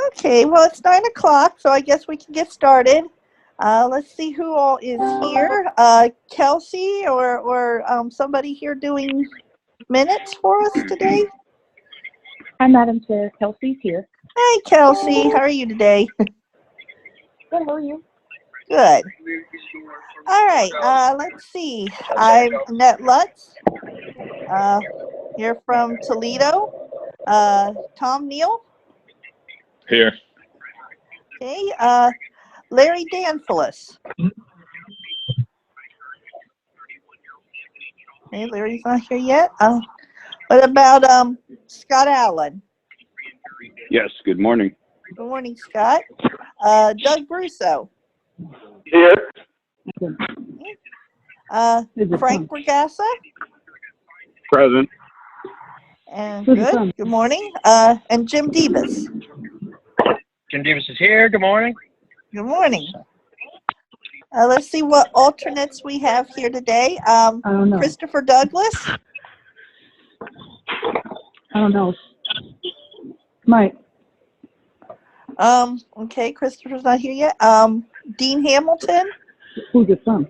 Okay, well, it's 9 o'clock, so I guess we can get started. Let's see who all is here. Kelsey or somebody here doing minutes for us today? Hi, Madam Chair. Kelsey's here. Hi, Kelsey. How are you today? Good. How are you? Good. All right, let's see. I'm Annette Lutz, here from Toledo. Tom Neal. Here. Okay, Larry Danfilis. Okay, Larry's not here yet. What about Scott Allen? Yes, good morning. Good morning, Scott. Doug Russo. Here. Frank Regassa. Present. And good morning. And Jim Debus. Jim Davis is here. Good morning. Good morning. Let's see what alternates we have here today. I don't know. Christopher Douglas. I don't know. Mike. Okay, Christopher's not here yet. Dean Hamilton. Who's your son?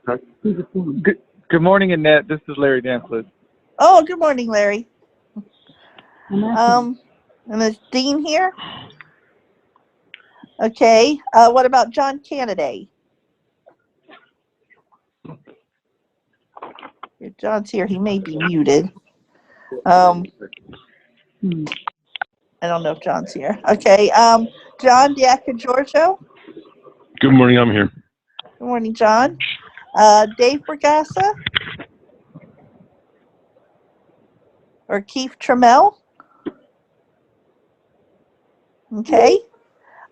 Huh? Who's your son? Good morning, Annette. This is Larry Danflid. Oh, good morning, Larry. I'm And is Dean here? Okay. What about John Canady? If John's here, he may be muted. I don't know if John's here. Okay. John Giorgio. Good morning, I'm here. Good morning, John. Dave Regassa. Or Keith Trammell. Okay.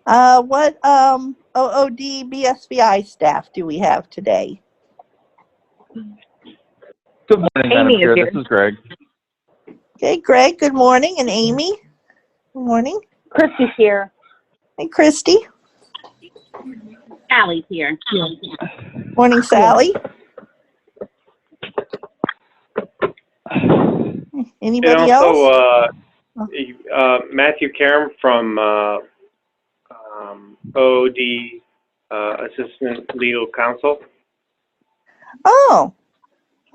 What OOD BSVI staff do we have today? Good morning, Madam Chair. This is Greg. Okay, Greg, good morning. And Amy? Good morning. Christy's here. And Christy? Allie's here. Morning, Sally. Anybody else? Matthew Karam from OD Assistant Legal Counsel. Oh,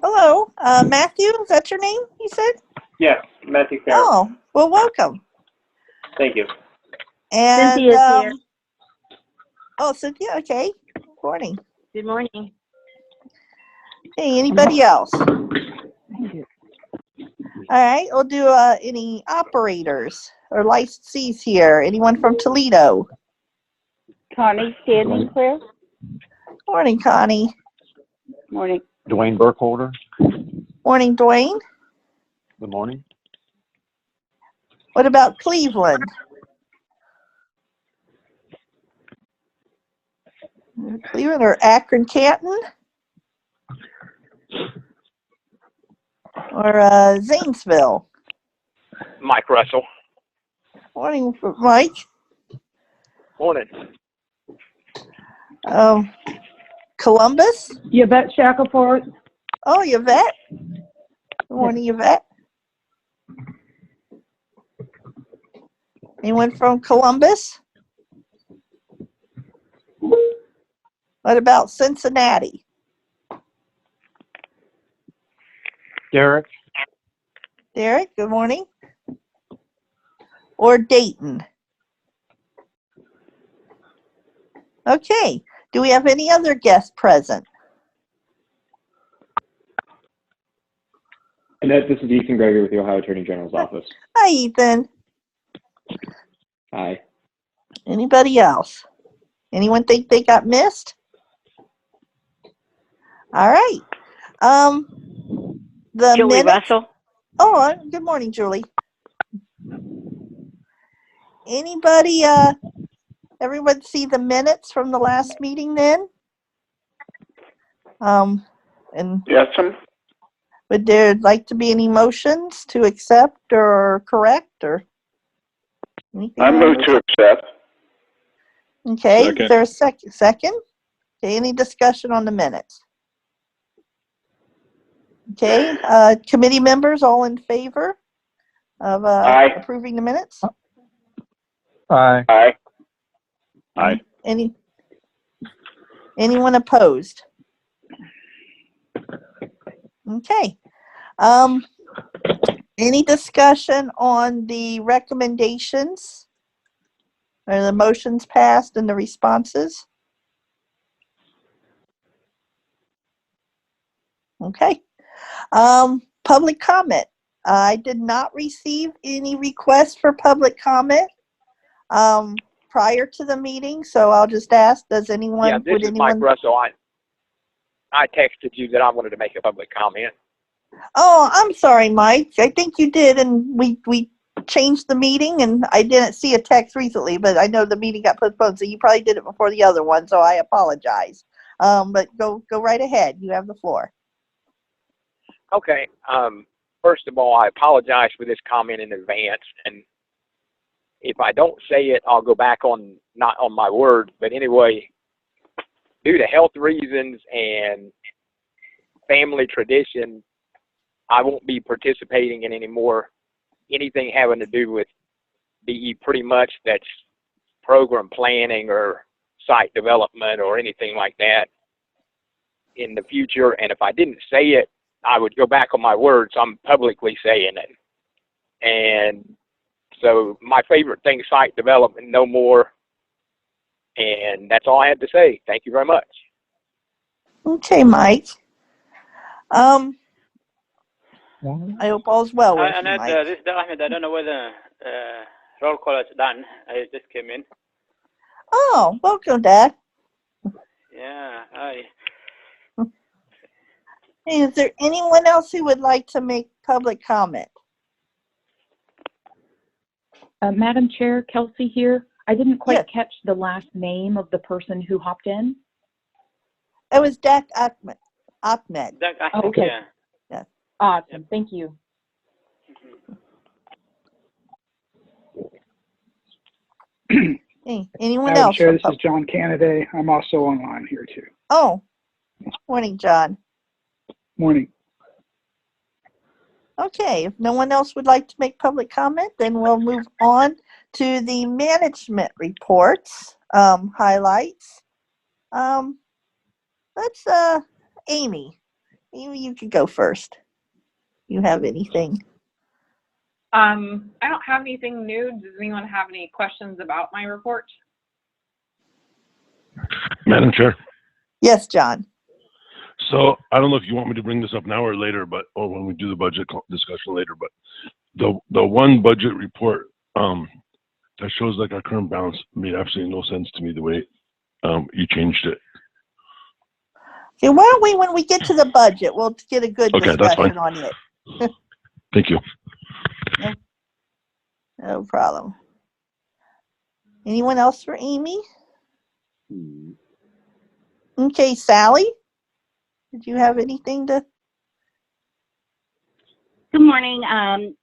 hello. Matthew, is that your name, you said? Yes, Matthew Karam. Oh, well, welcome. Thank you. And, Cynthia's here. Oh, Cynthia, okay. Good morning. Good morning. Hey, anybody else? All right, we'll do any operators or licensees here. Anyone from Toledo? Connie, standing clear. Morning, Connie. Morning. Dwayne Burkholder. Morning, Dwayne. Good morning. What about Cleveland? Cleveland or Akron, Canton? Or Zanesville? Mike Russell. Morning, Mike. Morning. Columbus? Yvette Shackelford. Oh, Yvette. Good morning, Yvette. Anyone from Columbus? What about Cincinnati? Derek. Derek, good morning. Or Dayton? Okay. Do we have any other guests present? Annette, this is Ethan Gregory with the Ohio Attorney General's office. Hi, Ethan. Hi. Anybody else? Anyone think they got missed? All right. The Julie minutes. Russell. Oh, good morning, Julie. Anybody, everyone see the minutes from the last meeting then? And Yes, sir. would there like to be any motions to accept or correct or anything? I move to accept. Okay, Second. is there a second? Okay, any discussion on the minutes? Okay, committee members all in favor of Aye. approving the minutes? Aye. Aye. Aye. Anyone opposed? Okay. Any discussion on the recommendations or the motions passed and the responses? Okay. Public comment. I did not receive any requests for public comment prior to the meeting, so I'll just ask, does anyone, Yeah, this is Mike Russell. I texted you that I wanted to make a public comment. Oh, I'm sorry, Mike. I think you did, and we changed the meeting, and I didn't see a text recently, but I know the meeting got postponed, so you probably did it before the other one, so I apologize. But go right ahead. You have the floor. Okay. First of all, I apologize for this comment in advance, and if I don't say it, I'll go back on not on my word. But anyway, due to health reasons and family tradition, I won't be participating in anything having to do with BE pretty much that's program planning or site development or anything like that in the future. And if I didn't say it, I would go back on my word, so I'm publicly saying it. And so my favorite thing, site development, no more. And that's all I had to say. Thank you very much. Okay, Mike. I hope all's well with you, Annette, Mike. this is Ahmed. I don't know whether roll call is done. I just came in. Oh, welcome, Dad. Yeah, hi. Hey, is there anyone else who would like to make public comment? Madam Chair, Kelsey here. I didn't quite Yes. catch the last name of the person who hopped in. It was Dak Ahmed. Doug, I think, Okay. yeah. Awesome. Thank you. Hey, anyone Madam else? Chair, this is John Canada. I'm also online here too. Oh, morning, John. Morning. Okay, if no one else would like to make public comment, then we'll move on to the management reports, highlights. Let's, Amy, you could go first. You have anything? I don't have anything new. Does anyone have any questions about my report? Madam Chair. Yes, John. So I don't know if you want me to bring this up now or later, or when we do the budget discussion later, but the one budget report that shows like our current balance made absolutely no sense to me the way you changed it. Okay, why don't we, when we get to the budget, we'll get a good Okay, that's fine. discussion on it. Thank you. No problem. Anyone else for Amy? Okay, Sally, did you have anything to? Good morning.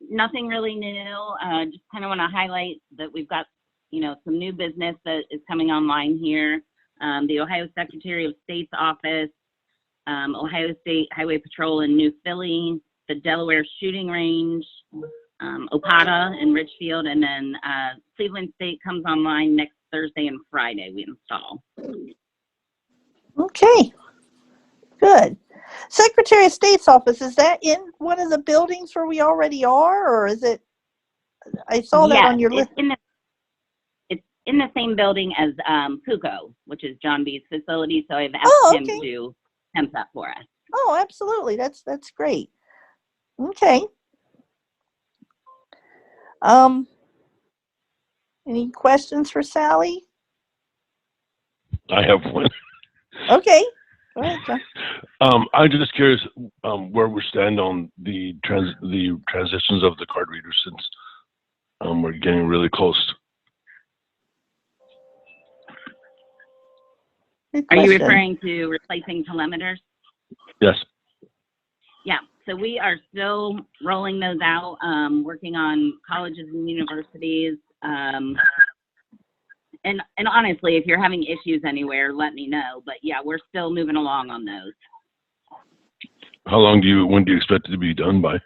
Nothing really new. Just kind of want to highlight that we've got, some new business that is coming online here. The Ohio Secretary of State's office, Ohio State Highway Patrol in New Philly, the Delaware Shooting Range, Opata in Richfield, and then Cleveland State comes online next Thursday and Friday we install. Okay, good. Secretary of State's office, is that in one of the buildings where we already are, or is it? I saw that on your list. It's in the same building as PUCO, which is John B's facility, so I've asked him to temp that for us. Oh, absolutely. That's great. Okay. Any questions for Sally? I have one. Okay. Go ahead, John. I'm just curious where we stand on the transitions of the card readers since we're getting really close. Are you referring to replacing telemeters? Yes. Yeah, so we are still rolling those out, working on colleges and universities. And honestly, if you're having issues anywhere, let me know. But yeah, we're still moving along on those. How long when do you expect it to be done by?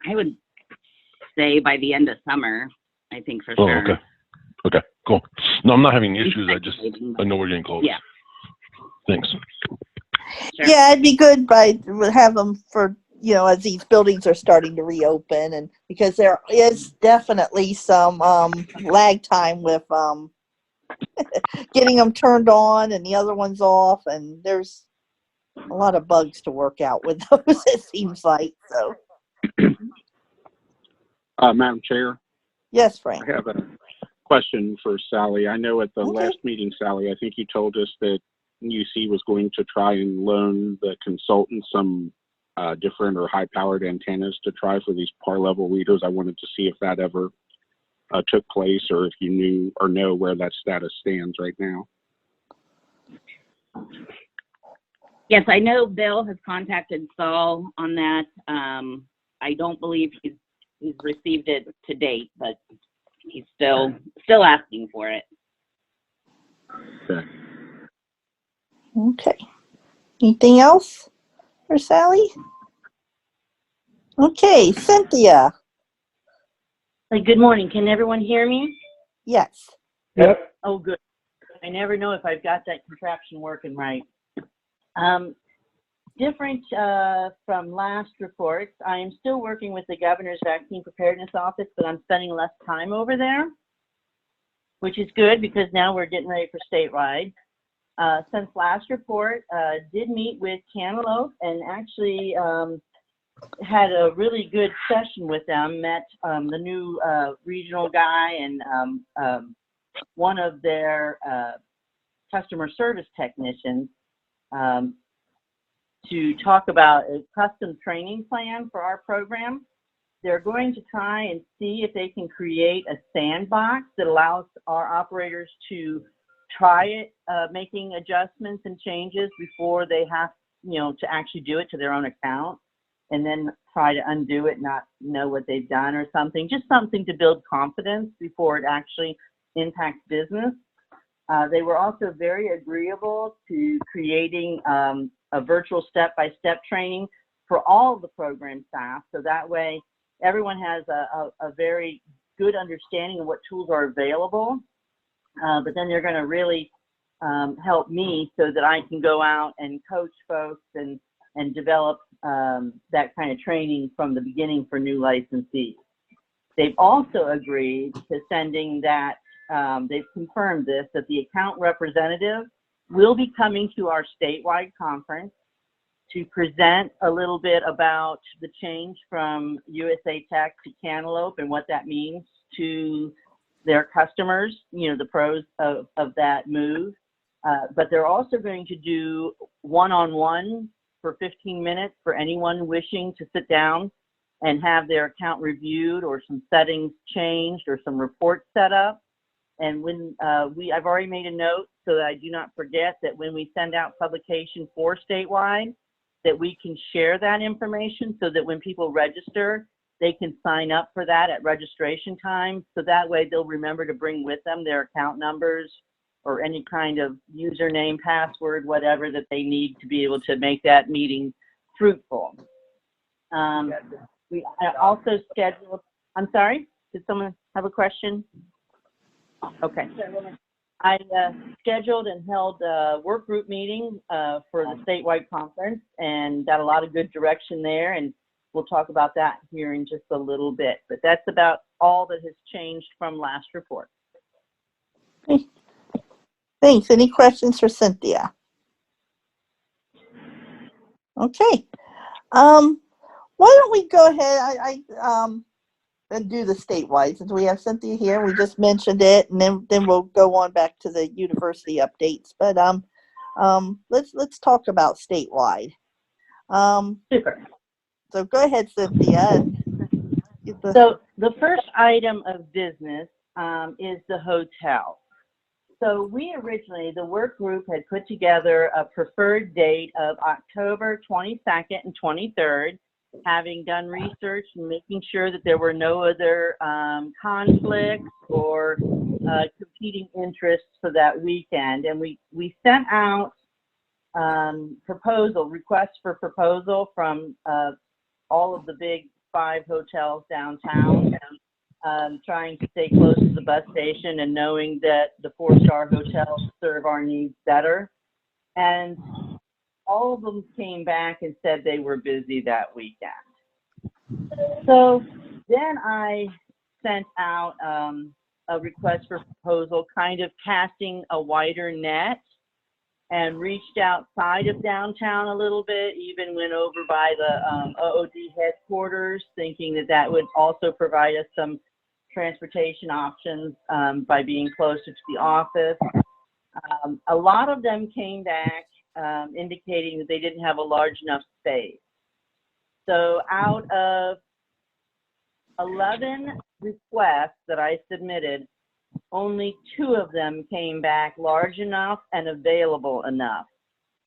I would say by the end of summer, I think for Oh, sure. okay. Okay, cool. No, I'm not having issues. I know we're getting close. Yeah. Thanks. Sure. Yeah, it'd be good we'll have them for, as these buildings are starting to reopen, and because there is definitely some lag time with getting them turned on and the other ones off, and there's a lot of bugs to work out with those, it seems like. So Madam Chair, yes, Frank. I have a question for Sally. I know at the Okay. last meeting, Sally, I think you told us that UC was going to try and loan the consultant some different or high-powered antennas to try for these par-level readers. I wanted to see if that ever took place, or if you knew or know where that status stands right now. Yes, I know Bill has contacted Saul on that. I don't believe he's received it to date, but he's still asking for it. Okay. Okay. Anything else for Sally? Okay, Cynthia. Good morning. Can everyone hear me? Yes. Yep. Oh, good. I never know if I've got that contraption working right. Different from last reports, I am still working with the Governor's Vaccine Preparedness Office, but I'm spending less time over there, which is good because now we're getting ready for statewide. Since last report, did meet with Cantaloupe and actually had a really good session with them, met the new regional guy and one of their customer service technicians to talk about a custom training plan for our program. They're going to try and see if they can create a sandbox that allows our operators to try it, making adjustments and changes before they have, to actually do it to their own account, and then try to undo it, not know what they've done or something, just something to build confidence before it actually impacts business. They were also very agreeable to creating a virtual step-by-step training for all of the program staff, so that way everyone has a very good understanding of what tools are available. But then they're going to really help me so that I can go out and coach folks and develop that kind of training from the beginning for new licensees. They've also agreed to sending that, they've confirmed this, that the account representative will be coming to our statewide conference to present a little bit about the change from USA Tech to Cantaloupe and what that means to their customers, the pros of that move. But they're also going to do one-on-one for 15 minutes for anyone wishing to sit down and have their account reviewed or some settings changed or some reports set up. And when I've already made a note so that I do not forget that when we send out publication for statewide, that we can share that information so that when people register, they can sign up for that at registration time. So that way they'll remember to bring with them their account numbers or any kind of username, password, whatever that they need to be able to make that meeting fruitful. We also scheduled, I'm sorry, did someone have a question? Okay. I scheduled and held a work group meeting for the statewide conference and got a lot of good direction there, and we'll talk about that here in just a little bit. But that's about all that has changed from last report. Thanks. Any questions for Cynthia? Okay. Why don't we go ahead and do the statewide, since we have Cynthia here. We just mentioned it, and then we'll go on back to the university updates. But let's talk about statewide. Super. So go ahead, Cynthia. So the first item of business is the hotel. So we originally, the work group had put together a preferred date of October 22nd and 23rd, having done research and making sure that there were no other conflicts or competing interests for that weekend. And we sent out requests for proposal from all of the big 5 hotels downtown, trying to stay close to the bus station and knowing that the 4-star hotels serve our needs better. And all of them came back and said they were busy that weekend. So then I sent out a request for proposal, kind of casting a wider net, and reached outside of downtown a little bit, even went over by the OOD headquarters, thinking that that would also provide us some transportation options by being closer to the office. A lot of them came back indicating that they didn't have a large enough space. So out of 11 requests that I submitted, only 2 of them came back large enough and available enough.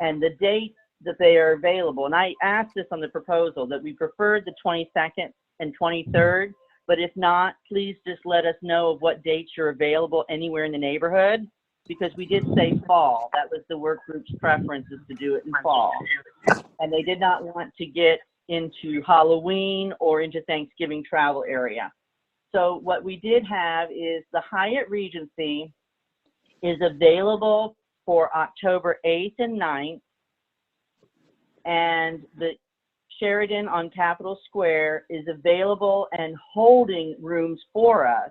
And the dates that they are available, and I asked this on the proposal, that we preferred the 22nd and 23rd, but if not, please just let us know of what dates you're available anywhere in the neighborhood, because we did say fall. That was the work group's preference, is to do it in fall. And they did not want to get into Halloween or into Thanksgiving travel area. So what we did have is the Hyatt Regency is available for October 8th and 9th, and the Sheraton on Capitol Square is available and holding rooms for us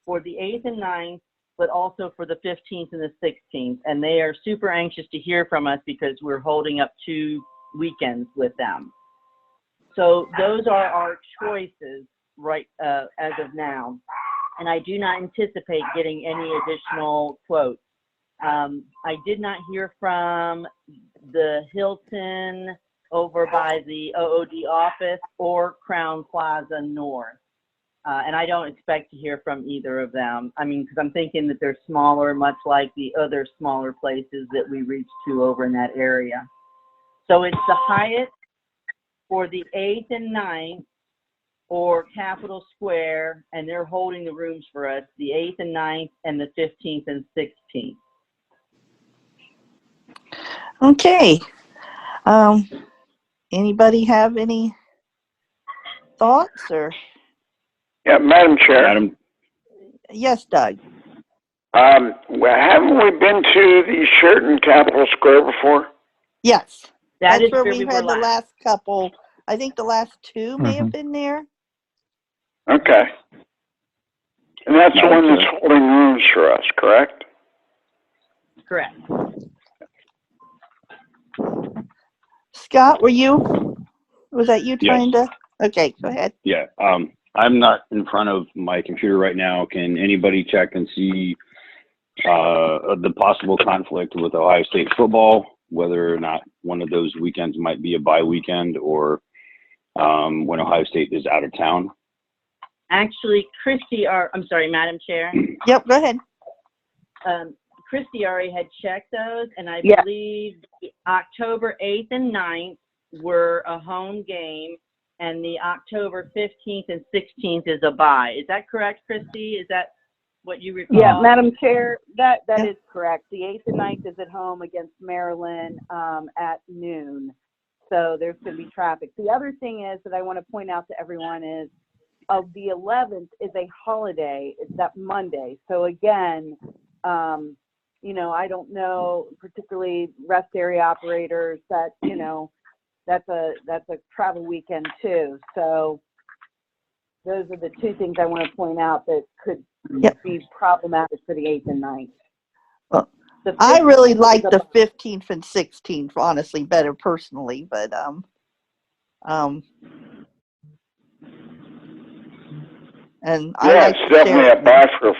for the 8th and 9th, but also for the 15th and the 16th. And they are super anxious to hear from us because we're holding up 2 weekends with them. So those are our choices right as of now. And I do not anticipate getting any additional quotes. I did not hear from the Hilton over by the OOD office or Crown Plaza North. And I don't expect to hear from either of them. I mean, because I'm thinking that they're smaller, much like the other smaller places that we reach to over in that area. So it's the Hyatt for the 8th and 9th, or Capitol Square, and they're holding the rooms for us, the 8th and 9th, and the 15th and 16th. Okay. Anybody have any thoughts or? Yeah, Madam Chair. Yes, Doug. Haven't we been to the Sheraton Capitol Square before? Yes. That is where where we've we were had the last. last couple. I think the last 2 may have been there. Okay. And that's the one that's holding rooms for us, correct? Correct. Scott, was that you trying to? Okay, go ahead. Yeah, I'm not in front of my computer right now. Can anybody check and see the possible conflict with Ohio State football, whether or not one of those weekends might be a bye weekend, or when Ohio State is out of town? Actually, I'm sorry, Madam Chair. Yep, go ahead. Christy already had checked those, and I believe October 8th and 9th were a home game, and the October 15th and 16th is a bye. Is that correct, Christy? Is that what you recall? Yeah, Madam Chair, that is correct. The 8th and 9th is at home against Maryland at noon. So there's going to be traffic. The other thing is that I want to point out to everyone is the 11th is a holiday. It's that Monday. So again, I don't know, particularly rest area operators, that, that's a travel weekend too. So those are the 2 things I want to point out that could be problematic for the 8th and 9th. Well, I really like the 15th and 16th, honestly, better personally, but and I it's definitely a bye for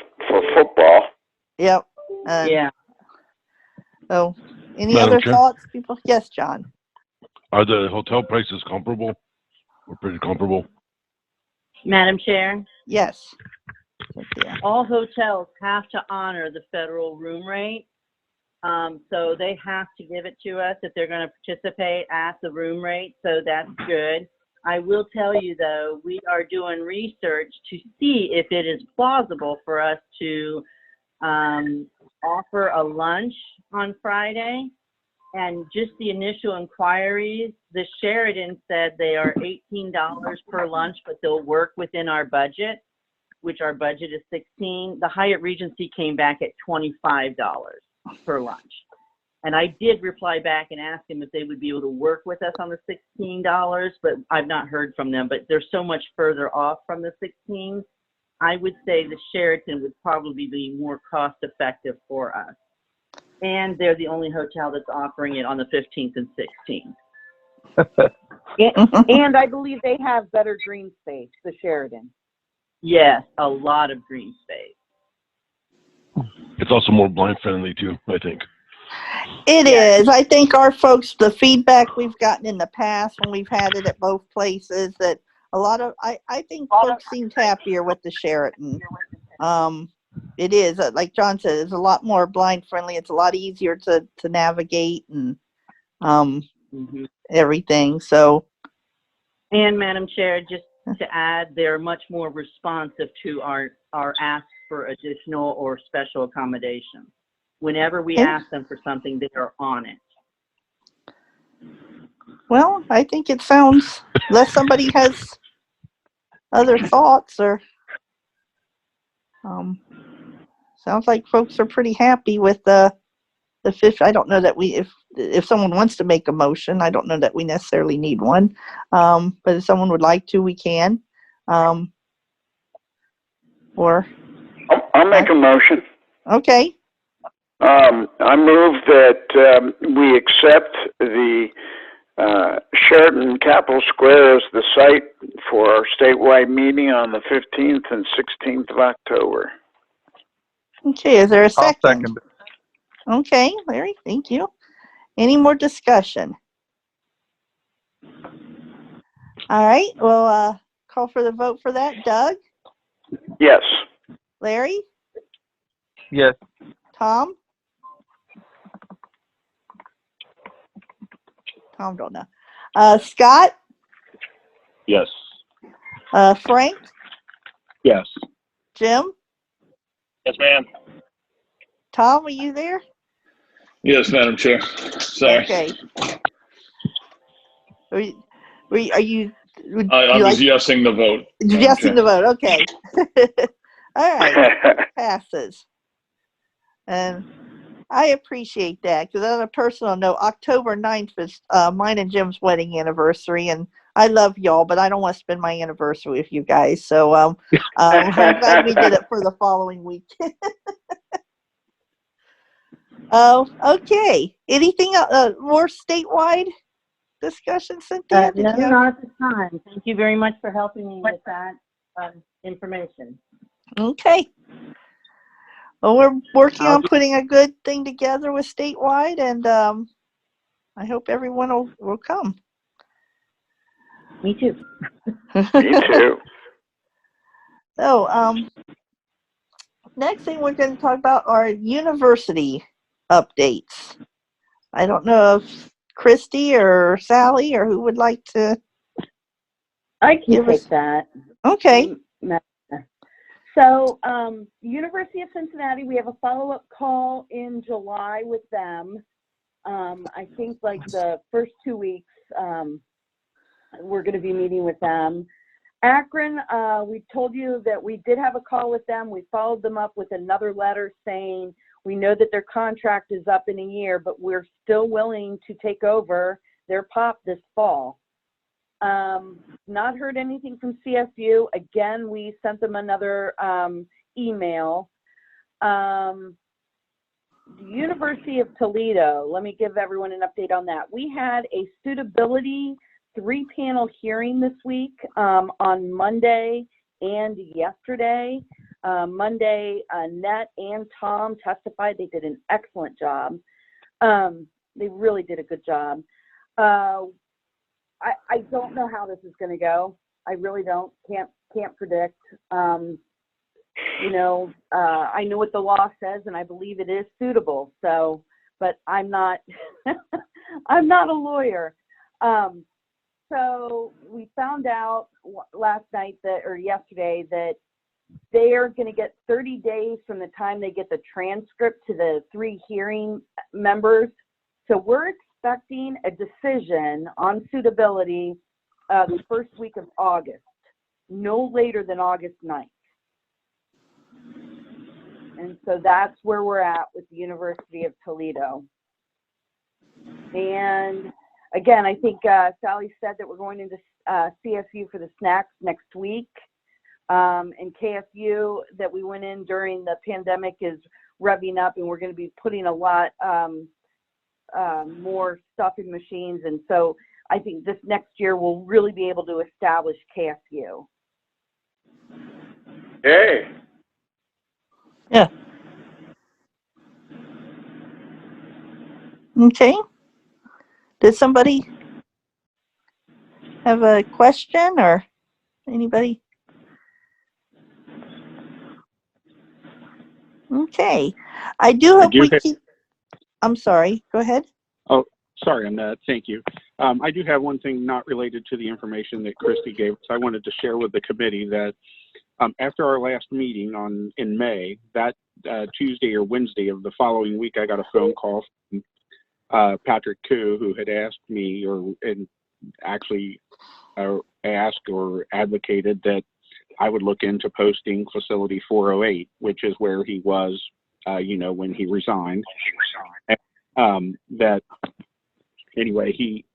football. Yep. Yeah. So, any Madam other Chair? thoughts, people? Yes, John. Are the hotel prices comparable? Or pretty comparable? Madam Chair? Yes. All hotels have to honor the federal room rate. So they have to give it to us if they're going to participate at the room rate. So that's good. I will tell you, though, we are doing research to see if it is plausible for us to offer a lunch on Friday And just the initial inquiries, the Sheridan said they are $18 per lunch, but they'll work within our budget, which our budget is $16. The Hyatt Regency came back at $25 per lunch. And I did reply back and ask them if they would be able to work with us on the $16, but I've not heard from them. But they're so much further off from the 16. I would say the Sheraton would probably be more cost effective for us. And they're the only hotel that's offering it on the 15th and 16th. And I believe they have better green space, the Sheridan. Yes, a lot of green space. It's also more blind friendly too, I think. It is. I think our folks, the feedback we've gotten in the past when we've had it at both places, that a lot of, I think folks seemed happier with the Sheraton. It is, like John said, it's a lot more blind friendly. It's a lot easier to navigate and everything. So, and Madam Chair, just to add, they're much more responsive to our ask for additional or special accommodations. Whenever we ask them for something, they are on it. Well, I think it sounds, unless somebody has other thoughts or sounds like folks are pretty happy with the fish. I don't know that if someone wants to make a motion, I don't know that we necessarily need one. But if someone would like to, we can. Or I'll make a motion. Okay. I move that we accept the Sheraton Capitol Square as the site for our statewide meeting on the 15th and 16th of October. Okay, is there a second? I'll second it. Okay, Larry, thank you. Any more discussion? All right, we'll call for the vote for that. Doug? Yes. Larry? Yes. Tom? Tom don't know. Scott? Yes. Frank? Yes. Jim? Yes, ma'am. Tom, are you there? Yes, Madam Chair. Sorry. Okay. Are you I'm just yesing the vote. Yesing the vote, okay. All right, passes. And I appreciate that, because on a personal note, October 9th is mine and Jim's wedding anniversary, and I love y'all, but I don't want to spend my anniversary with you guys, so I'm glad we did it for the following week. Okay. Anything more statewide discussion, Cynthia? No, not at this time. Thank you very much for helping me with that information. Okay. Well, we're working on putting a good thing together with statewide, and I hope everyone will come. Me too. Me too. So, next thing we're going to talk about are university updates. I don't know if Christy or Sally or who would like to. I can take that. Okay. So, University of Cincinnati, we have a follow-up call in July with them. I think like the first 2 weeks, we're going to be meeting with them. Akron, we told you that we did have a call with them. We followed them up with another letter saying we know that their contract is up in a year, but we're still willing to take over their POP this fall. Not heard anything from CSU. Again, we sent them another email. The University of Toledo, let me give everyone an update on that. We had a suitability 3-panel hearing this week on Monday and yesterday. Monday, Annette and Tom testified. They did an excellent job. They really did a good job. I don't know how this is going to go. I really don't. Can't predict. You know, I know what the law says, and I believe it is suitable. So, but I'm not. I'm not a lawyer. So we found out last night or yesterday that they are going to get 30 days from the time they get the transcript to the 3 hearing members So we're expecting a decision on suitability the first week of August, no later than August 9th. And so that's where we're at with the University of Toledo. And again, I think Sally said that we're going into CSU for the snacks next week. And KFU that we went in during the pandemic is revving up, and we're going to be putting a lot more stuff in machines. And so I think this next year we'll really be able to establish KFU. Hey. Yeah. Okay. Does somebody have a question or anybody? Okay. I do hope we keep. I'm sorry. Go ahead. Oh, sorry, Annette. Thank you. I do have one thing not related to the information that Christy gave us. I wanted to share with the committee that after our last meeting in May, that Tuesday or Wednesday of the following week, I got a phone call from Patrick Koo, who had asked me asked or advocated that I would look into posting facility 408, which is where he was, when he resigned. That anyway, he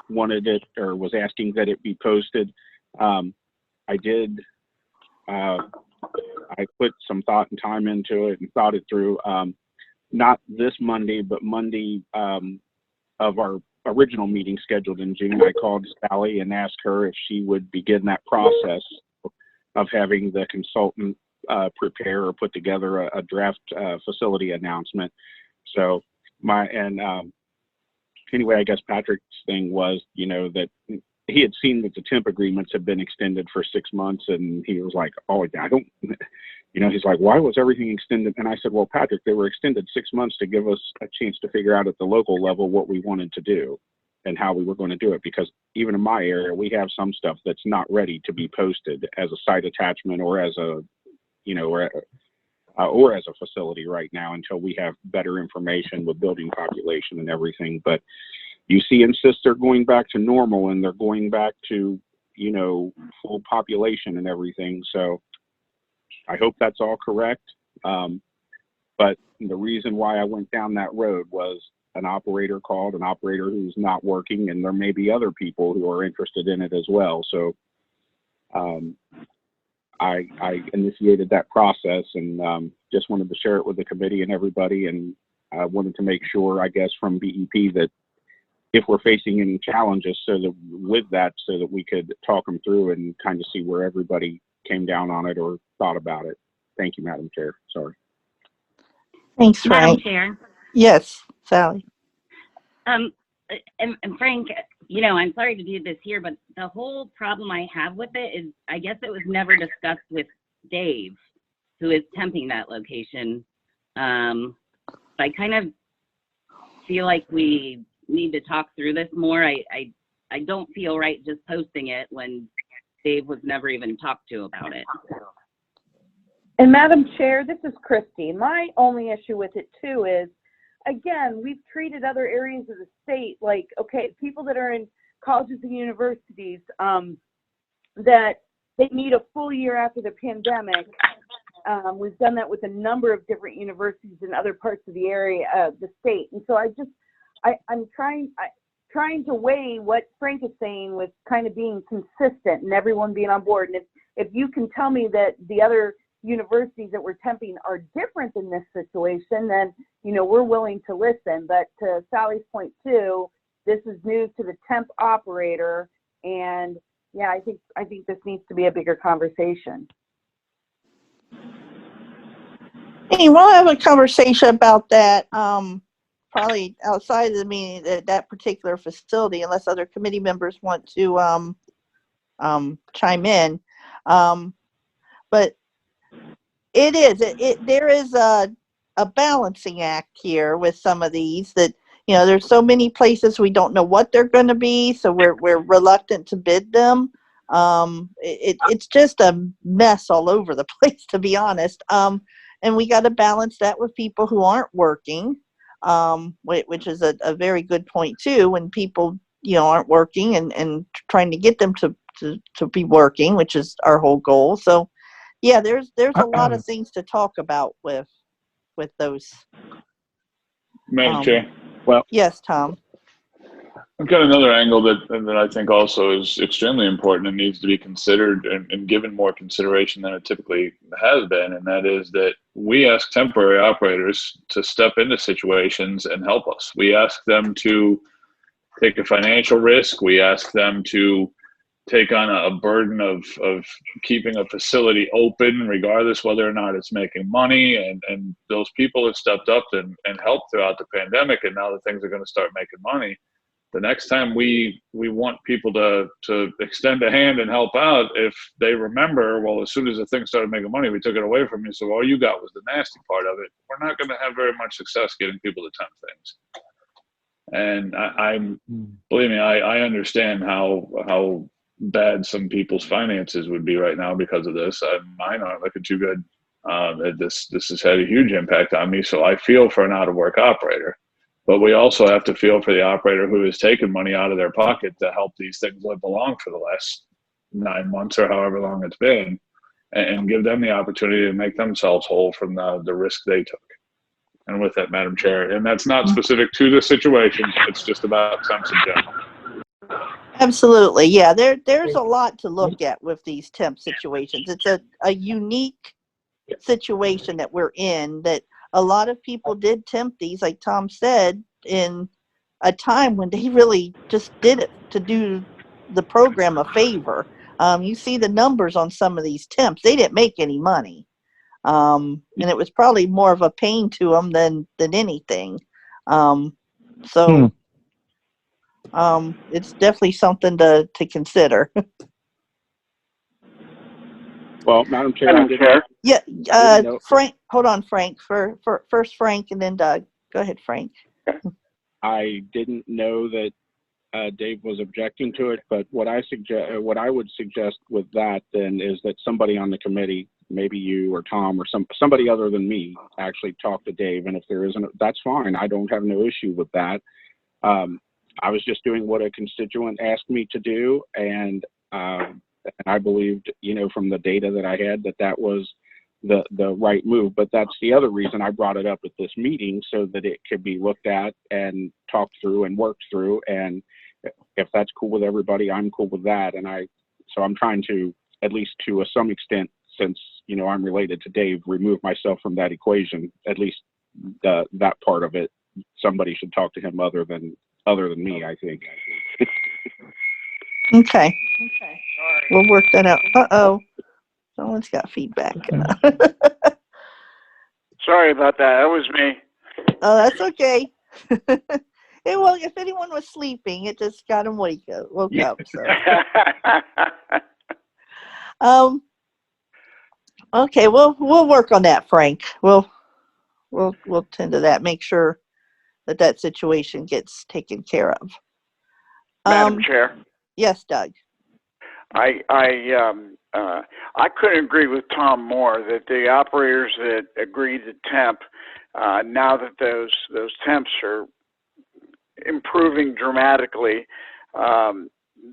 wanted it, or was asking that it be posted. I did. I put some thought and time into it and thought it through. Not this Monday, but Monday of our original meeting scheduled in June, I called Sally and asked her if she would begin that process of having the consultant prepare or put together a draft facility announcement. So anyway, I guess Patrick's thing was, that he had seen that the temp agreements had been extended for 6 months, and he was like, oh, I don't, he's like, why was everything extended? And I said, well, Patrick, they were extended 6 months to give us a chance to figure out at the local level what we wanted to do and how we were going to do it. Because even in my area, we have some stuff that's not ready to be posted as a site attachment or as a, or as a facility right now until we have better information with building population and everything. But UC insists they're going back to normal and they're going back to, full population and everything. So I hope that's all correct. But the reason why I went down that road was an operator called, an operator who's not working, and there may be other people who are interested in it as well. So I initiated that process and just wanted to share it with the committee and everybody. And I wanted to make sure, I guess, from BEP that if we're facing any challenges, so that we could talk them through and kind of see where everybody came down on it or thought about it. Thank you, Madam Chair. Sorry. Thanks, Frank. Madam Chair. Yes, Sally. And Frank, I'm sorry to do this here, but the whole problem I have with it is I guess it was never discussed with Dave, who is temping that location. I kind of feel like we need to talk through this more. I don't feel right just posting it when Dave was never even talked to about it. And Madam Chair, this is Christy. My only issue with it too is, again, we've treated other areas of the state like, okay, people that are in colleges and universities, that they need a full year after the pandemic. We've done that with a number of different universities in other parts of the area, the state. And so I'm trying to weigh what Frank is saying with kind of being consistent and everyone being on board. And if you can tell me that the other universities that we're temping are different in this situation, then, we're willing to listen. But to Sally's point too, this is news to the temp operator. And yeah, I think this needs to be a bigger conversation. Hey, we'll have a conversation about that. Probably outside of the meeting at that particular facility, unless other committee members want to chime in. But there is a balancing act here with some of these that, there's so many places we don't know what they're going to be, so we're reluctant to bid them. It's just a mess all over the place, to be honest. And we got to balance that with people who aren't working. which is a very good point too, when people, aren't working and trying to get them to be working, which is our whole goal. So yeah, there's a lot of things to talk about with those. Madam Chair. Well, yes, Tom. I've got another angle that I think also is extremely important and needs to be considered and given more consideration than it typically has been, and that is that we ask temporary operators to step into situations and help us. We ask them to take a financial risk. We ask them to take on a burden of keeping a facility open, regardless whether or not it's making money. And those people have stepped up and helped throughout the pandemic, and now that things are going to start making money. The next time we want people to extend a hand and help out, if they remember, well, as soon as the thing started making money, we took it away from you, so all you got was the nasty part of it. We're not going to have very much success getting people to tempt things. And believe me, I understand how bad some people's finances would be right now because of this. Mine aren't looking too good. This has had a huge impact on me, so I feel for an out-of-work operator. But we also have to feel for the operator who has taken money out of their pocket to help these things limp along for the last 9 months or however long it's been, and give them the opportunity to make themselves whole from the risk they took. And with that, Madam Chair, and that's not specific to the situation, it's just about temps in general. Absolutely. Yeah, there's a lot to look at with these temp situations. It's a unique situation that we're in, that a lot of people did temp these, like Tom said, in a time when they really just did it to do the program a favor. You see the numbers on some of these temps. They didn't make any money. And it was probably more of a pain to them than anything. It's definitely something to consider. Well, Madam Chair, Yeah, Frank, hold on, Frank. First Frank and then Doug. Go ahead, Frank. I didn't know that Dave was objecting to it, but what I would suggest with that then is that somebody on the committee, maybe you or Tom or somebody other than me, actually talk to Dave. And if there isn't, that's fine. I don't have no issue with that. I was just doing what a constituent asked me to do, and I believed, from the data that I had, that was the right move. But that's the other reason I brought it up at this meeting, so that it could be looked at and talked through and worked through. And if that's cool with everybody, I'm cool with that. And so I'm trying to, at least to some extent, since I'm related to Dave, remove myself from that equation. At least that part of it, somebody should talk to him other than me, I think. Okay. We'll work that out. Uh-oh. Someone's got feedback. Sorry about that. That was me. Oh, that's okay. Well, if anyone was sleeping, it just got them woke up. So. Okay, we'll work on that, Frank. We'll tend to that. Make sure that situation gets taken care of. Madam Chair. Yes, Doug. I couldn't agree with Tom more that the operators that agreed to temp, now that those temps are improving dramatically,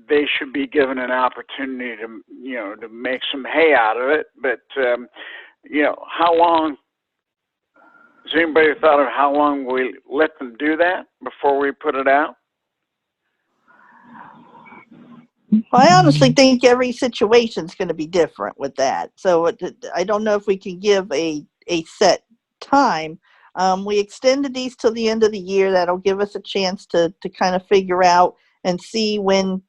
they should be given an opportunity to make some hay out of it. But how long? Has anybody thought of how long we let them do that before we put it out? Well, I honestly think every situation is going to be different with that. So I don't know if we can give a set time. We extended these till the end of the year. That'll give us a chance to kind of figure out and see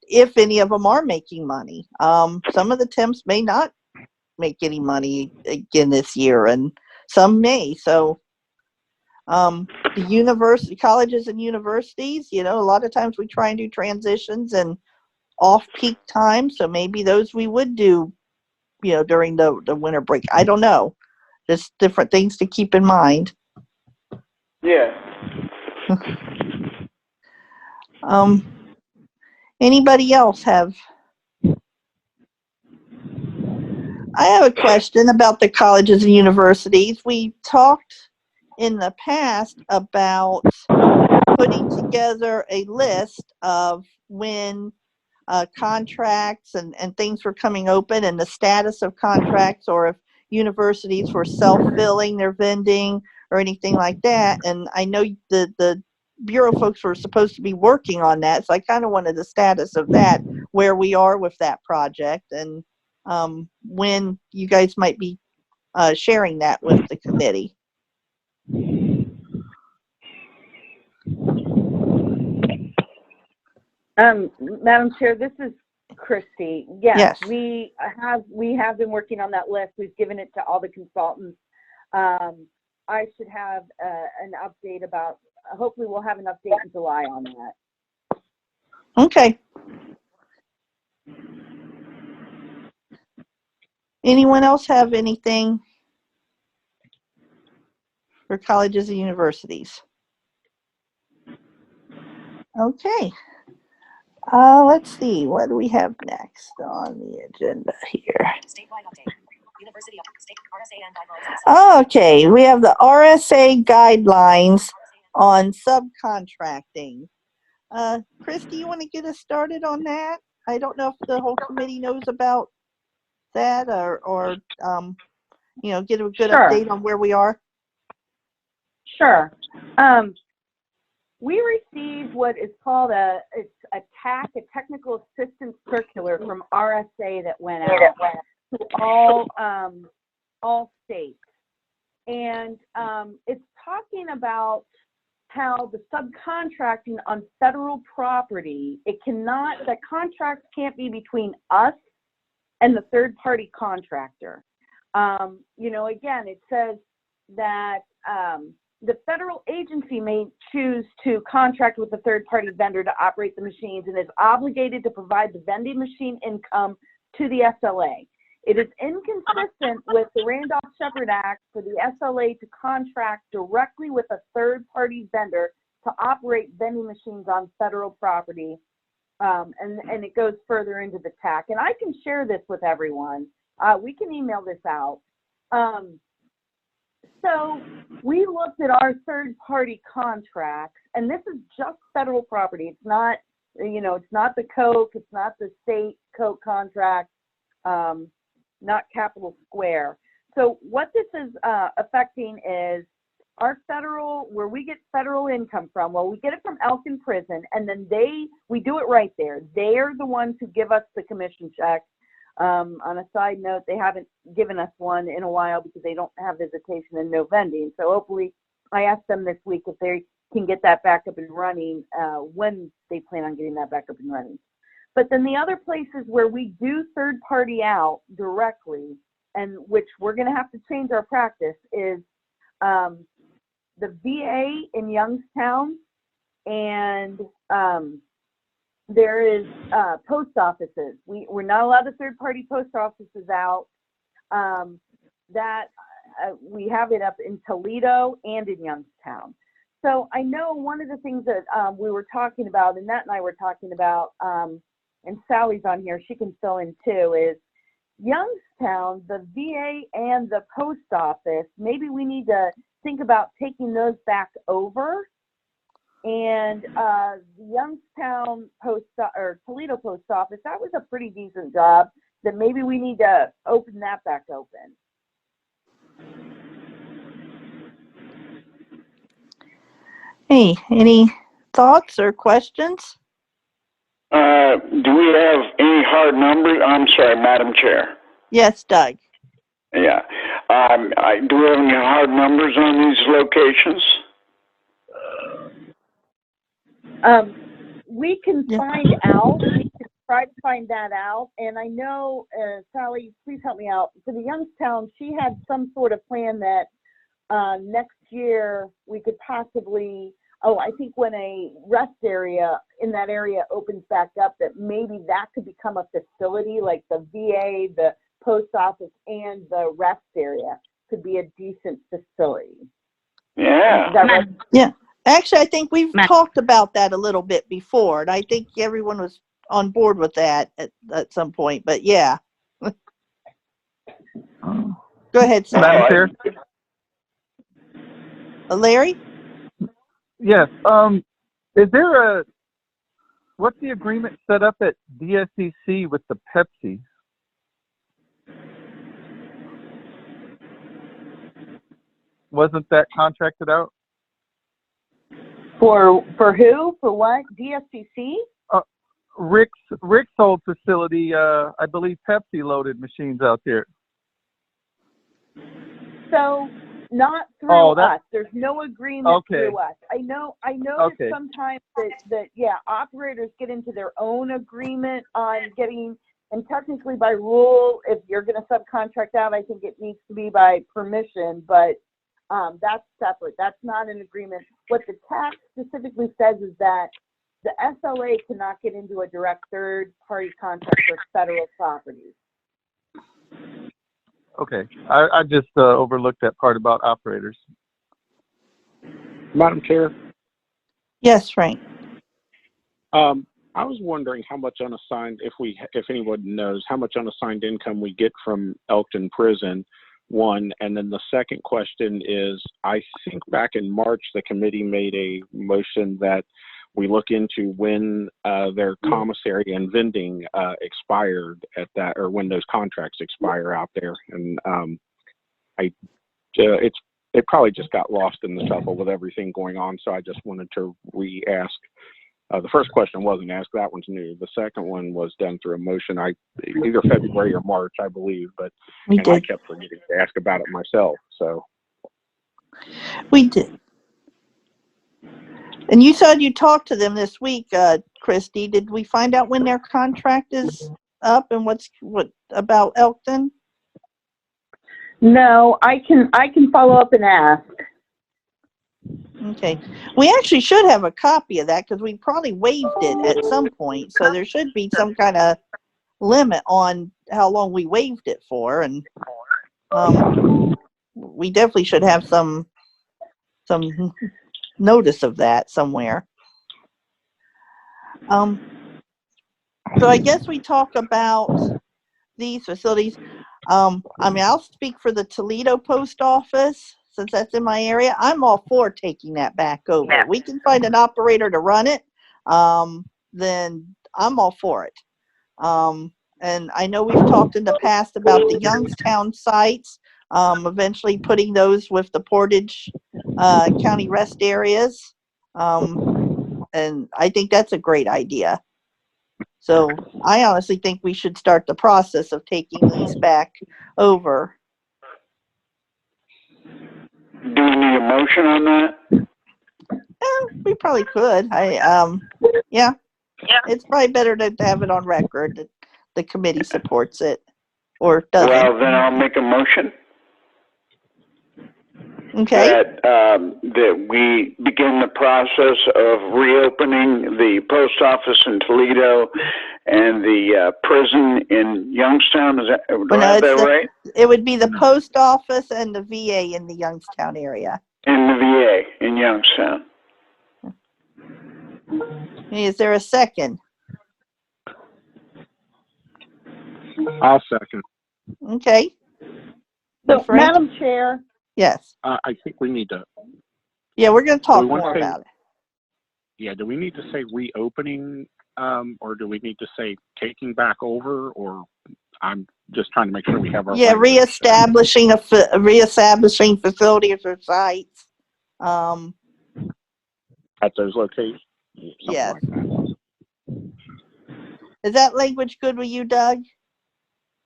if any of them are making money. Some of the temps may not make any money again this year, and some may. So the colleges and universities, a lot of times we try and do transitions and off-peak time, so maybe those we would do, during the winter break. I don't know. Just different things to keep in mind. Yeah. Anybody else have? I have a question about the colleges and universities. We talked in the past about putting together a list of when contracts and things were coming open and the status of contracts, or if universities were self-filling their vending or anything like that. And I know the Bureau folks were supposed to be working on that, so I kind of wanted the status of that, where we are with that project, and when you guys might be sharing that with the committee. Madam Chair, this is Christy. Yes, Yes. we have been working on that list. We've given it to all the consultants. I should have an update about, hopefully we'll have an update in July on that. Okay. Anyone else have anything for colleges and universities? Okay. Let's see, what do we have next on the agenda here? Okay, we have the RSA guidelines on subcontracting. Christy, you want to get us started on that? I don't know if the whole committee knows about that, or you know, get a good Sure. update on where we are. Sure. We received what is called a TAC, a Technical Assistance Circular from RSA that went out to all states. And it's talking about how the subcontracting on federal property, the contracts can't be between us and the third-party contractor. You know, again, it says that the federal agency may choose to contract with a third-party vendor to operate the machines and is obligated to provide the vending machine income to the SLA. It is inconsistent with the Randolph-Shepard Act for the SLA to contract directly with a third-party vendor to operate vending machines on federal property. And it goes further into the TAC. And I can share this with everyone. We can email this out. So we looked at our third-party contracts, and this is just federal property. It's not, you know, it's not the Coke, it's not the state Coke contract, not Capital Square. So what this is affecting is our federal, where we get federal income from. Well, we get it from Elkin Prison, and then we do it right there. They're the ones who give us the commission check. On a side note, they haven't given us one in a while because they don't have visitation and no vending. So hopefully, I asked them this week if they can get that back up and running, when they plan on getting that back up and running. But then the other places where we do third party out directly, and which we're going to have to change our practice, is the VA in Youngstown, and there is post offices. We're not allowed to third-party post offices out. We have it up in Toledo and in Youngstown. So I know one of the things that we were talking about, and Nat and I were talking about, and Sally's on here, she can fill in too, is Youngstown, the VA and the post office, maybe we need to think about taking those back over. And the Youngstown or Toledo post office, that was a pretty decent job, that maybe we need to open that back open. Hey, any thoughts or questions? Do we have any hard numbers? I'm sorry, Madam Chair. Yes, Doug. Yeah. Do we have any hard numbers on these locations? We can find out. We can try to find that out. And I know, Sally, please help me out. For the Youngstown, she had some sort of plan that next year we could possibly, I think when a rest area in that area opens back up, that maybe that could become a facility, like the VA, the post office, and the rest area could be a decent facility. Yeah. Is that right? Yeah. Actually, I think we've talked about that a little bit before, and I think everyone was on board with that at some point, but yeah. Go ahead, Sam. Madam Chair? Larry? Yes. What's the agreement set up at DSCC with the Pepsi? Wasn't that contracted out? For who? For what? DSCC? Rick's old facility, I believe Pepsi loaded machines out there. So not through us. There's no agreement through us. I know that sometimes that operators get into their own agreement on getting, and technically by rule, if you're going to subcontract out, I think it needs to be by permission, but that's separate. That's not an agreement. What the tax specifically says is that the SLA cannot get into a direct third-party contract for federal properties. Okay, I just overlooked that part about operators. Madam Chair? Yes, Frank. I was wondering how much unassigned, if anyone knows, how much unassigned income we get from Elkton Prison, one. And then the second question is, I think back in March, the committee made a motion that we look into when their commissary and vending expired at that, or when those contracts expire out there. And it probably just got lost in the shuffle with everything going on. So I just wanted to re-ask. The first question wasn't asked. That one's new. The second one was done through a motion, either February or March, I believe. But I kept forgetting to ask about it myself. So we did. And you said you talked to them this week, Christy. Did we find out when their contract is up and what about Elkton? No, I can follow up and ask. Okay. We actually should have a copy of that because we probably waived it at some point. So there should be some kind of limit on how long we waived it for. And we definitely should have some notice of that somewhere. So I guess we talk about these facilities. I mean, I'll speak for the Toledo Post Office since that's in my area. I'm all for taking that back over. Yeah. We can find an operator to run it, then I'm all for it. And I know we've talked in the past about the Youngstown sites, eventually putting those with the Portage County rest areas. And I think that's a great idea. So I honestly think we should start the process of taking these back over. Do we need a motion on that? We probably could. Yeah. It's probably better to have it on record that the committee supports it or doesn't. Well, then I'll make a motion. Okay. That we begin the process of reopening the post office in Toledo and the prison in Youngstown. Is that, right? It would be the post office and the VA in the Youngstown area. In the VA in Youngstown. Is there a second? I'll second. Okay. So, Madam Chair. Yes. I think we need to. Yeah, we're going to talk more about it. Yeah, do we need to say reopening, or do we need to say taking back over, or I'm just trying to make sure we have our reestablishing reestablishing facilities or sites. At those locations. Yes. Like Is that language good with you, Doug?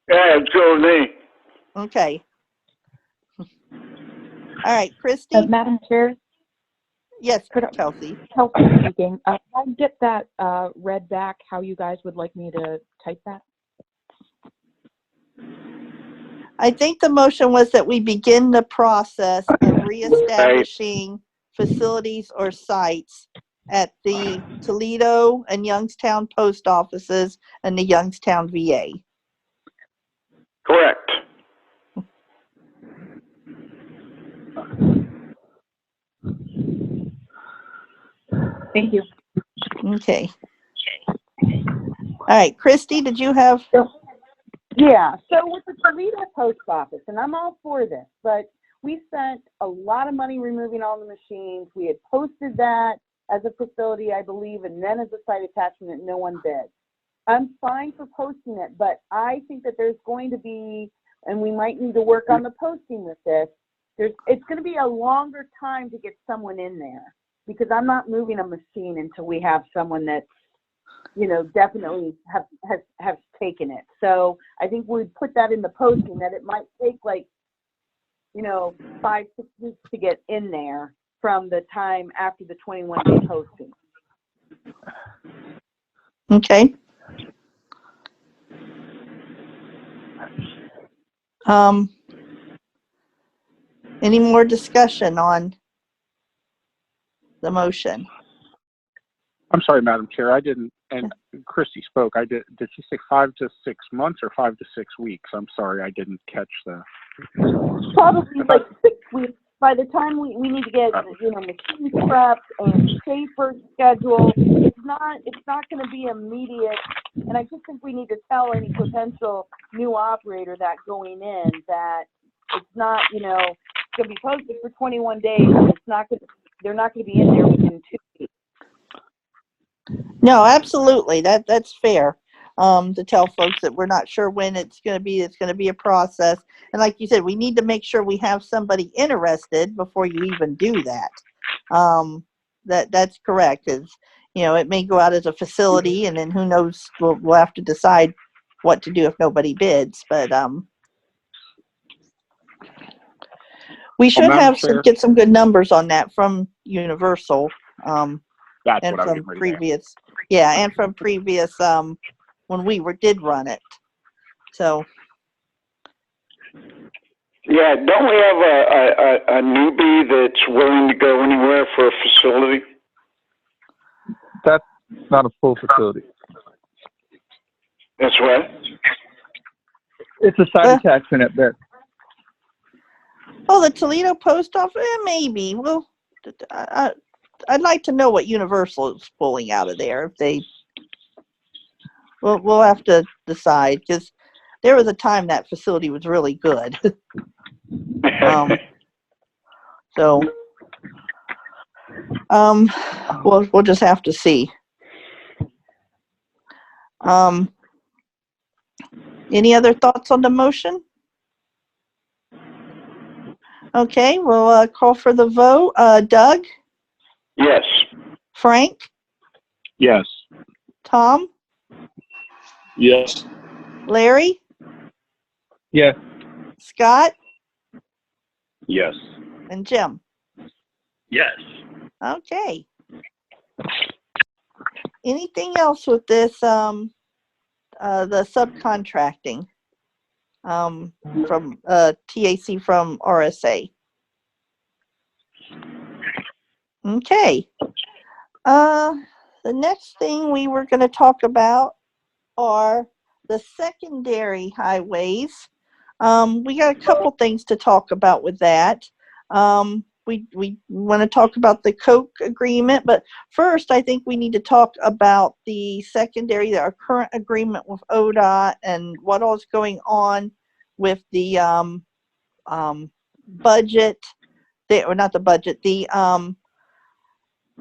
Yeah, it's good with me. Okay. All right, Christy. Madam Chair. Yes, Kelsey. Kelsey speaking. Can I get that read back? How you guys would like me to type that? I think the motion was that we begin the process of reestablishing facilities or sites at the Toledo and Youngstown post offices and the Youngstown VA. Correct. Thank you. Okay. All right, Christy, did you have? Yeah, so with the Toledo post office, and I'm all for this, but we spent a lot of money removing all the machines. We had posted that as a facility, I believe, and then as a site attachment, and no one bid. I'm fine for posting it, but I think that there's going to be, and we might need to work on the posting with this, it's going to be a longer time to get someone in there, because I'm not moving a machine until we have someone that, you know, definitely have taken it. So I think we put that in the posting that it might take like, you know, 5-6 weeks to get in there from the time after the 21-day posting. Okay. Any more discussion on the motion? I'm sorry, Madam Chair, I didn't, and Christy spoke, did she say 5 to 6 months or 5 to 6 weeks? I'm sorry, I didn't catch the. Probably like 6 weeks. By the time we need to get, you know, machines prepped and safer schedule, it's not going to be immediate. And I just think we need to tell any potential new operator that going in that it's not, you know, it's going to be posted for 21 days. And it's not going to, they're not going to be in there within 2 weeks. No, absolutely. That's fair. To tell folks that we're not sure when it's going to be. It's going to be a process. And like you said, we need to make sure we have somebody interested before you even do that. That's correct. Is, you know, it may go out as a facility, and then who knows, we'll have to decide what to do if nobody bids. But we should have get some good numbers on that from Universal. That's and what I was from getting ready to previous, yeah, and from previous when we did run it. So. Yeah, don't we have a newbie that's willing to go anywhere for a facility? That's not a full facility. That's what? It's a site attachment at best. Oh, the Toledo Post Office? Maybe. Well, I'd like to know what Universal is pulling out of there. If they, we'll have to decide, because there was a time that facility was really good. So, we'll just have to see. Any other thoughts on the motion? Okay, we'll call for the vote. Doug? Yes. Frank? Yes. Tom? Yes. Larry? Yes. Scott? Yes. And Jim? Yes. Okay. Anything else with this, the subcontracting from TAC from RSA? Okay. The next thing we were going to talk about are the secondary highways. We got a couple things to talk about with that. We want to talk about the Coke agreement, but first I think we need to talk about the secondary, our current agreement with ODOT, and what all is going on with the budget, or not the budget, the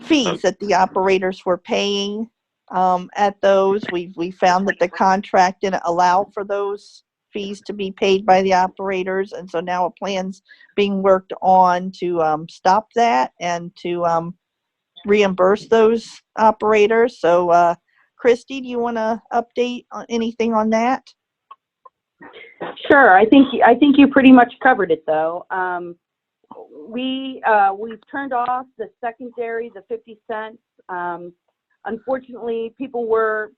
fees that the operators were paying at those. We found that the contract didn't allow for those fees to be paid by the operators, and so now a plan's being worked on to stop that and to reimburse those operators. So Christy, do you want to update on anything on that? Sure. I think you pretty much covered it, though. We've turned off the secondary, the 50 cents. Unfortunately, people were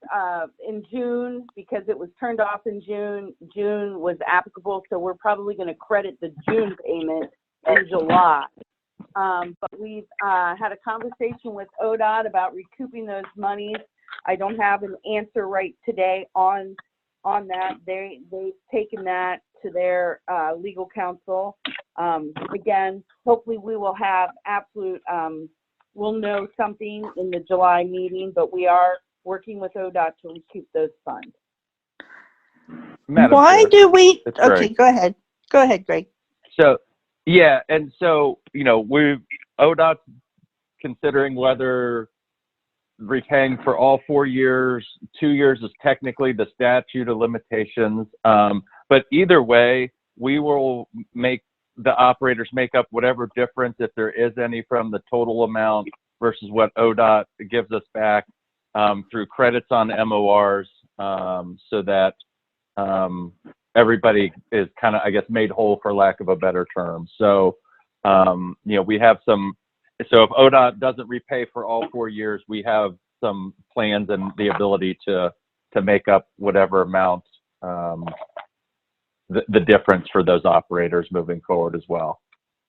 in June, because it was turned off in June. June was applicable, so we're probably going to credit the June payment in July. But we've had a conversation with ODOT about recouping those monies. I don't have an answer right today on that. They've taken that to their legal counsel. Again, hopefully we will have absolute, we'll know something in the July meeting, but we are working with ODOT to recoup those funds. Why do we, okay, go ahead. Go ahead, Greg. So Yeah, and so, ODOT's considering whether repaying for all 4 years, 2 years is technically the statute of limitations. But either way, we will make the operators make up whatever difference, if there is any, from the total amount versus what ODOT gives us back through credits on MORs, so that everybody is kind of, I guess, made whole, for lack of a better term. So, we have some. So if ODOT doesn't repay for all 4 years, we have some plans and the ability to make up whatever amount, the difference for those operators moving forward as well.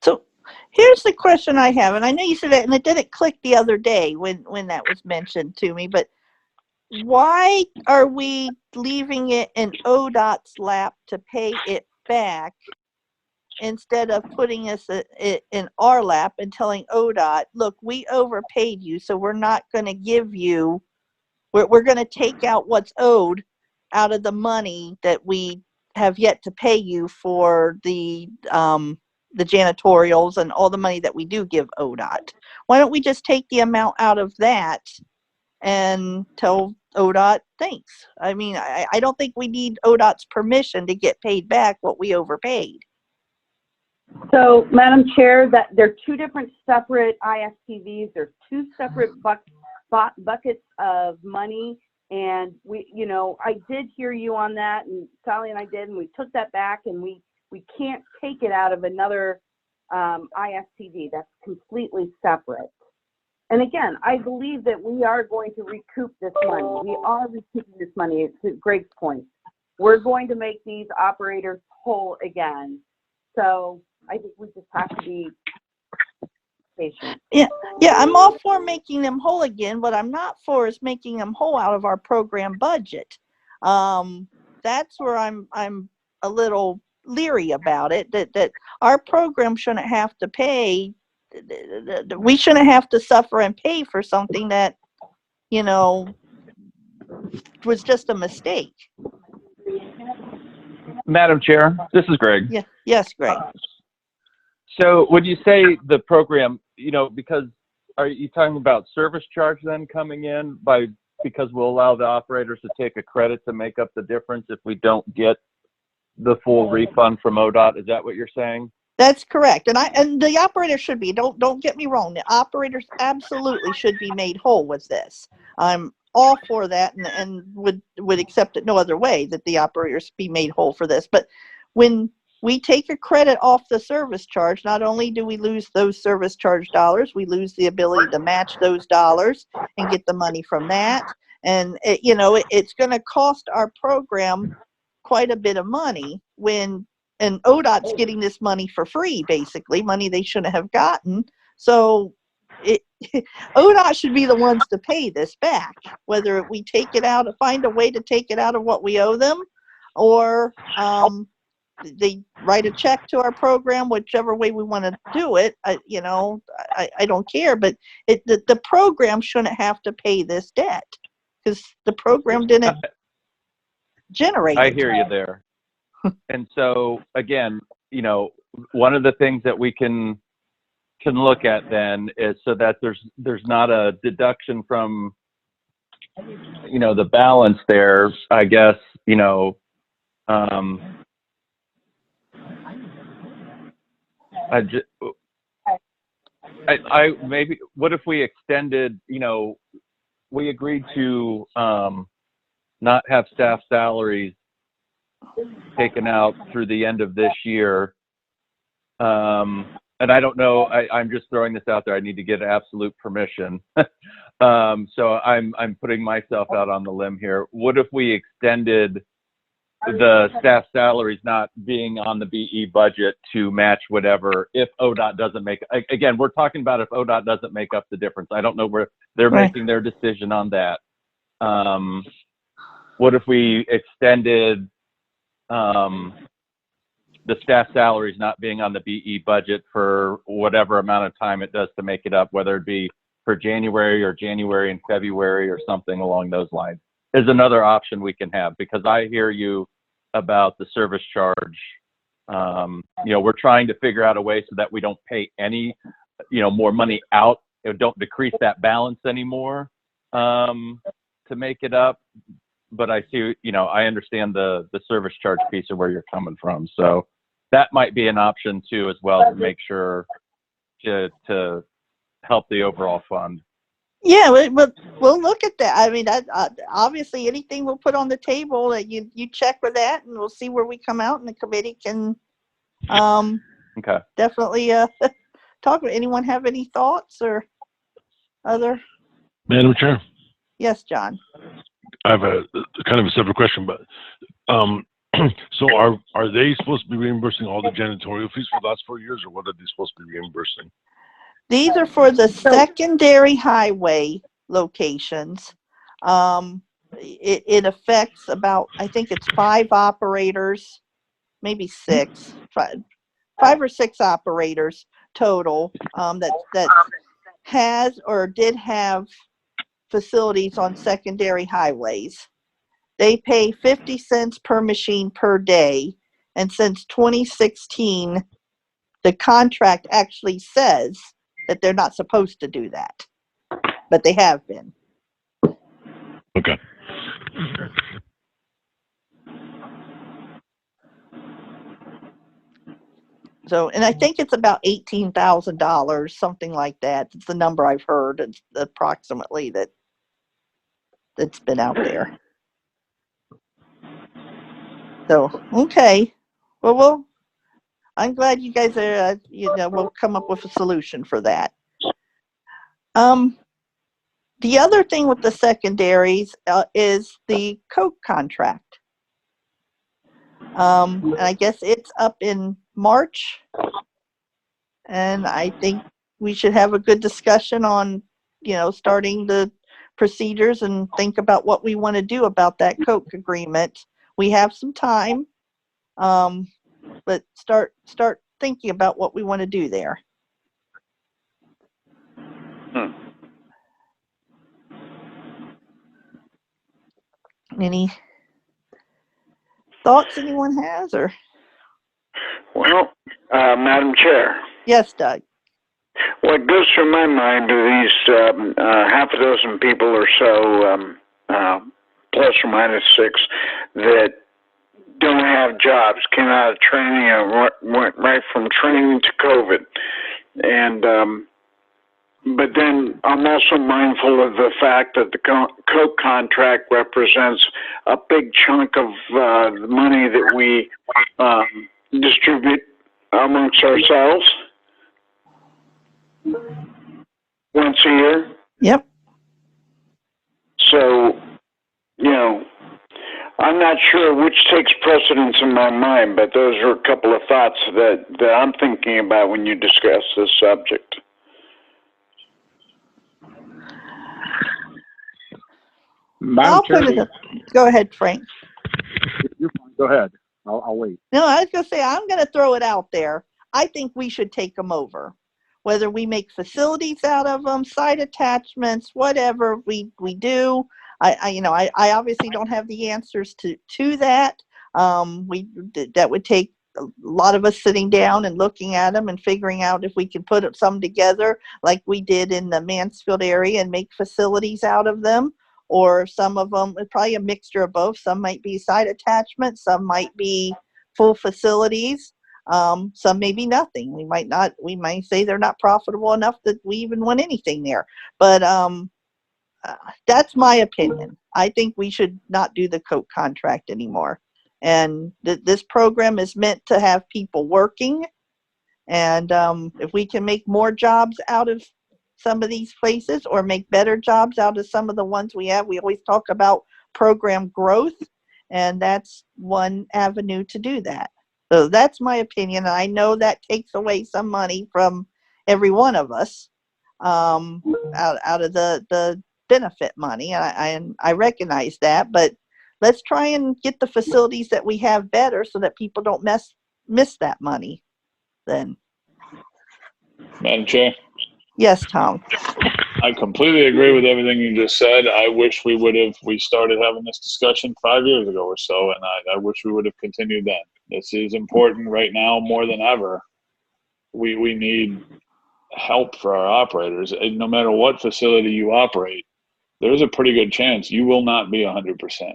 So here's the question I have, and I know you said that, and it didn't click the other day when that was mentioned to me, but why are we leaving it in ODOT's lap to pay it back instead of putting it in our lap and telling ODOT, look, we overpaid you, so we're not going to give you, we're going to take out what's owed out of the money that we have yet to pay you for the janitorials and all the money that we do give ODOT. Why don't we just take the amount out of that and tell ODOT thanks? I mean, I don't think we need ODOT's permission to get paid back what we overpaid. So, Madam Chair, that they're two different separate ISTVs. There's two separate buckets of money, and I did hear you on that, and Sally and I did, and we took that back, and we can't take it out of another ISTV. That's completely separate. And again, I believe that we are going to recoup this money. We are recouping this money. To Greg's point, we're going to make these operators whole again. So I think we just have to be patient. Yeah, I'm all for making them whole again. What I'm not for is making them whole out of our program budget. That's where I'm a little leery about it. That our program shouldn't have to pay. We shouldn't have to suffer and pay for something that, was just a mistake. Madam Chair, this is Greg. Yeah. Yes, Greg. So would you say the program, because are you talking about service charge then coming in because we'll allow the operators to take a credit to make up the difference if we don't get the full refund from ODOT? Is that what you're saying? That's correct. And the operator should be, don't get me wrong, the operators absolutely should be made whole with this. I'm all for that and would accept it no other way that the operators be made whole for this. But when we take a credit off the service charge, not only do we lose those service charge dollars, we lose the ability to match those dollars and get the money from that. And it's going to cost our program quite a bit of money and ODOT's getting this money for free, basically, money they shouldn't have gotten. So ODOT should be the ones to pay this back, whether we take it out, find a way to take it out of what we owe them, or they write a check to our program, whichever way we want to do it. I don't care, but the program shouldn't have to pay this debt because the program didn't generate it. I hear you there. And so again, one of the things that we can look at then is so that there's not a deduction from the balance there, I guess. I maybe, what if we extended, we agreed to not have staff salaries taken out through the end of this year. And I don't know, I'm just throwing this out there. I need to get absolute permission. So I'm putting myself out on the limb here. What if we extended the staff salaries not being on the BE budget to match whatever, if ODOT doesn't make, again, we're talking about if ODOT doesn't make up the difference. I don't know where they're making their decision on that. What if we extended the staff salaries not being on the BE budget for whatever amount of time it does to make it up, whether it be for January and February or something along those lines, is another option we can have, because I hear you about the service charge We're trying to figure out a way so that we don't pay any, more money out, don't decrease that balance anymore to make it up. But I see, I understand the service charge piece of where you're coming from. So that might be an option too, as well, to make sure to help the overall fund. Yeah, we'll look at that. I mean, obviously anything we'll put on the table that you check with that, and we'll see where we come out, and the committee can Okay. definitely talk. Anyone have any thoughts or other? Madam Chair, Yes, John. I have a kind of a separate question, but so are they supposed to be reimbursing all the janitorial fees for the last 4 years, or what are they supposed to be reimbursing? These are for the secondary highway locations. It affects about, I think it's 5 operators, maybe 6, 5 or 6 operators total that has or did have facilities on secondary highways. They pay 50 cents per machine per day, and since 2016, the contract actually says that they're not supposed to do that, but they have been. Okay. So, and I think it's about $18,000, something like that. It's the number I've heard. It's approximately that's been out there. So, okay. Well, I'm glad you guys are, we'll come up with a solution for that. The other thing with the secondaries is the Coke contract. And I guess it's up in March. And I think we should have a good discussion on, starting the procedures and think about what we want to do about that Coke agreement. We have some time, but start thinking about what we want to do there. Any thoughts anyone has, or? Well, Madam Chair. Yes, Doug. What goes through my mind are these half a dozen people or so, plus or minus 6, that don't have jobs, came out of training and went right from training to COVID. And but then I'm also mindful of the fact that the Coke contract represents a big chunk of the money that we distribute amongst ourselves once a year. Yep. So, I'm not sure which takes precedence in my mind, but those are a couple of thoughts that I'm thinking about when you discuss this subject. I'll put it up. Go ahead, Frank. Go ahead. I'll wait. No, I was going to say, I'm going to throw it out there. I think we should take them over. Whether we make facilities out of them, site attachments, whatever we do. I obviously don't have the answers to that. That would take a lot of us sitting down and looking at them and figuring out if we can put some together like we did in the Mansfield area and make facilities out of them. Or some of them, probably a mixture of both. Some might be site attachments, some might be full facilities, some may be nothing. We might say they're not profitable enough that we even want anything there. But that's my opinion. I think we should not do the Coke contract anymore. And this program is meant to have people working. And if we can make more jobs out of some of these places or make better jobs out of some of the ones we have, we always talk about program growth, and that's one avenue to do that. So that's my opinion. I know that takes away some money from every one of us out of the benefit money, and I recognize that, but let's try and get the facilities that we have better so that people don't miss that money then. Madam Chair? Yes, Tom. I completely agree with everything you just said. I wish we started having this discussion 5 years ago or so, and I wish we would have continued then. This is important right now more than ever. We need help for our operators. And no matter what facility you operate, there's a pretty good chance you will not be 100%.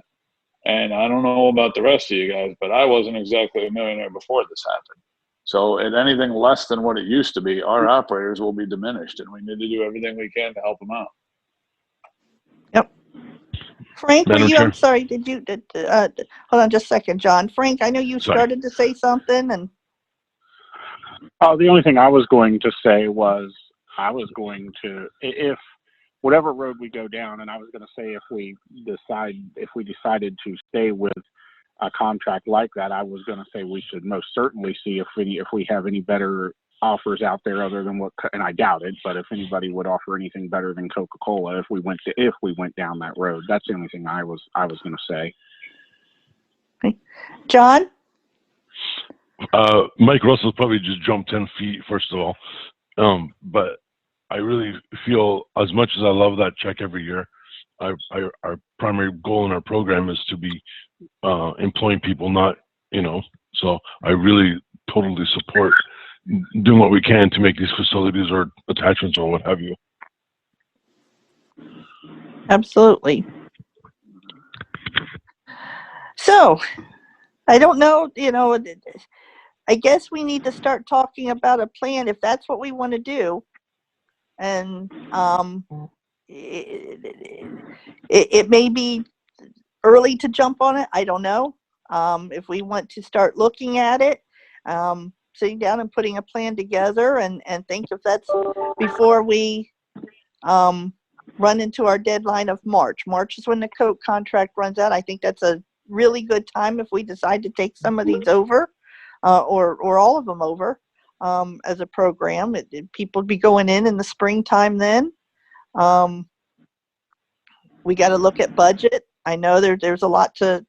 And I don't know about the rest of you guys, but I wasn't exactly a millionaire before this happened. So at anything less than what it used to be, our operators will be diminished, and we need to do everything we can to help them out. Yep. Frank, were Madam you, Chair? I'm sorry, hold on just a second, John. Frank, I know you Sorry. started to say something and. The only thing I was going to say was if whatever road we go down, and I was going to say if we decided to stay with a contract like that, I was going to say we should most certainly see if we have any better offers out there other than what, and I doubt it, but if anybody would offer anything better than Coca-Cola if we went down that road. That's the only thing I was going to say. Okay. John? Mike Russell probably just jumped 10 feet, first of all. But I really feel, as much as I love that check every year, our primary goal in our program is to be employing people, not, so I really totally support doing what we can to make these facilities or attachments or what have you. Absolutely. So, I don't know, I guess we need to start talking about a plan if that's what we want to do. And it may be early to jump on it. I don't know. If we want to start looking at it, sitting down and putting a plan together and think if that's before we run into our deadline of March. March is when the Coke contract runs out. I think that's a really good time if we decide to take some of these over. Or all of them over as a program. People would be going in the springtime then. We got to look at budget. I know there's a lot to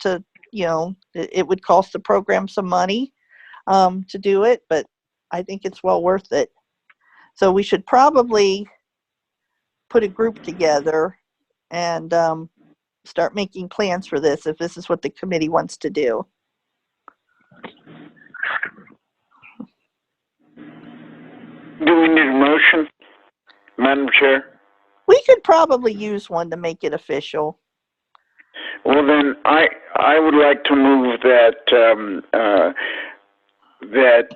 it would cost the program some money to do it, but I think it's well worth it. So we should probably put a group together and start making plans for this if this is what the committee wants to do. Do we need a motion, Madam Chair? We could probably use one to make it official. Well, then I would like to move that that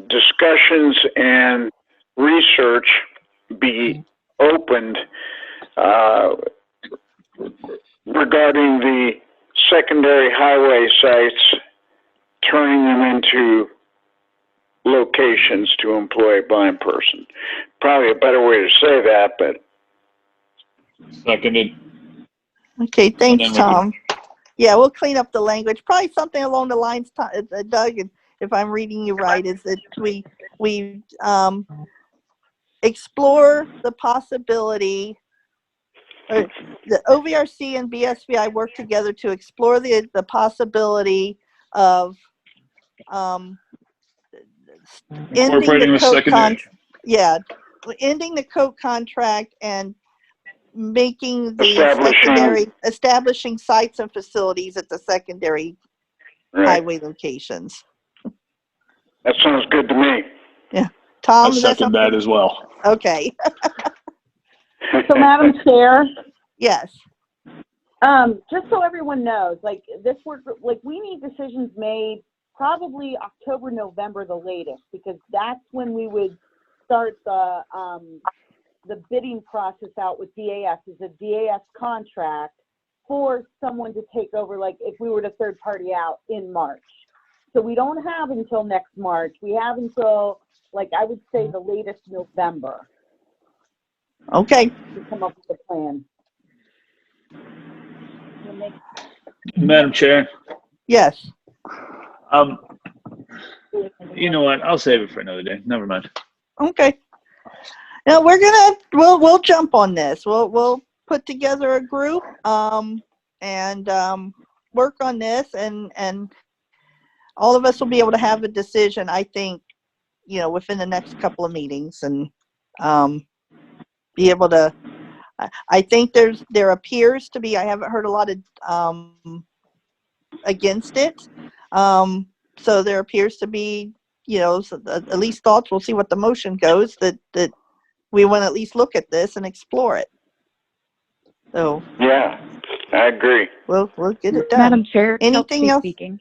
discussions and research be opened regarding the secondary highway sites, turning them into locations to employ a blind person. Probably a better way to say that, but. Seconded. Okay, thanks, Tom. Yeah, we'll clean up the language. Probably something along the lines, Doug, if I'm reading you right, is that we explore the possibility, or the OVRC and BSVI work together to explore the possibility of ending the Coke contract. Yeah, ending the Coke contract and making the establishing sites and facilities at the secondary highway locations. That sounds good to me. Yeah, Tom. I second that as well. Okay. So, Madam Chair. Yes. Just so everyone knows, like this work, like we need decisions made probably October, November, the latest, because that's when we would start the bidding process out with DAS. Is a DAS contract for someone to take over, like if we were to third party out in March. So we don't have until next March. We have until, like, I would say the latest November. Okay. To come up with a plan. Madam Chair. Yes. You know what? I'll save it for another day. Never mind. Okay. Now we'll jump on this. We'll put together a group and work on this, and all of us will be able to have a decision, I think, within the next couple of meetings, and be able to. I think there appears to be. I haven't heard a lot of against it. so there appears to be, at least thoughts. We'll see what the motion goes, that we want to at least look at this and explore it. So. Yeah, I agree. We'll get it done. Madam Chair, Anything Kelsey else? speaking.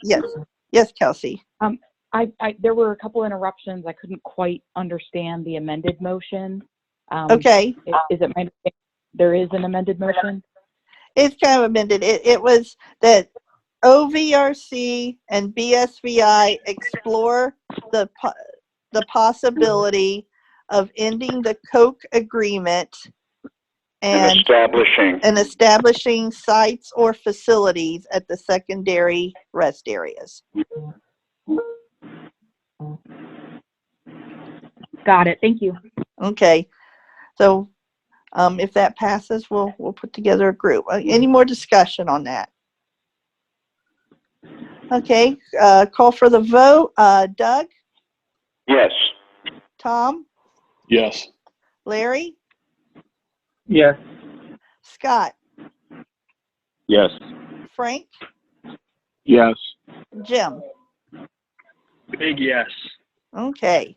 Yes, Kelsey. There were a couple interruptions. I couldn't quite understand the amended motion. Okay. Is it my understanding there is an amended motion? It's kind of amended. It was that OVRC and BSVI explore the possibility of ending the Coke agreement and establishing sites or facilities at the secondary rest areas. Got it. Thank you. Okay. So if that passes, we'll put together a group. Any more discussion on that? Okay. Call for the vote. Doug? Yes. Tom? Yes. Larry? Yes. Scott? Yes. Frank? Yes. Jim? Big yes. Okay.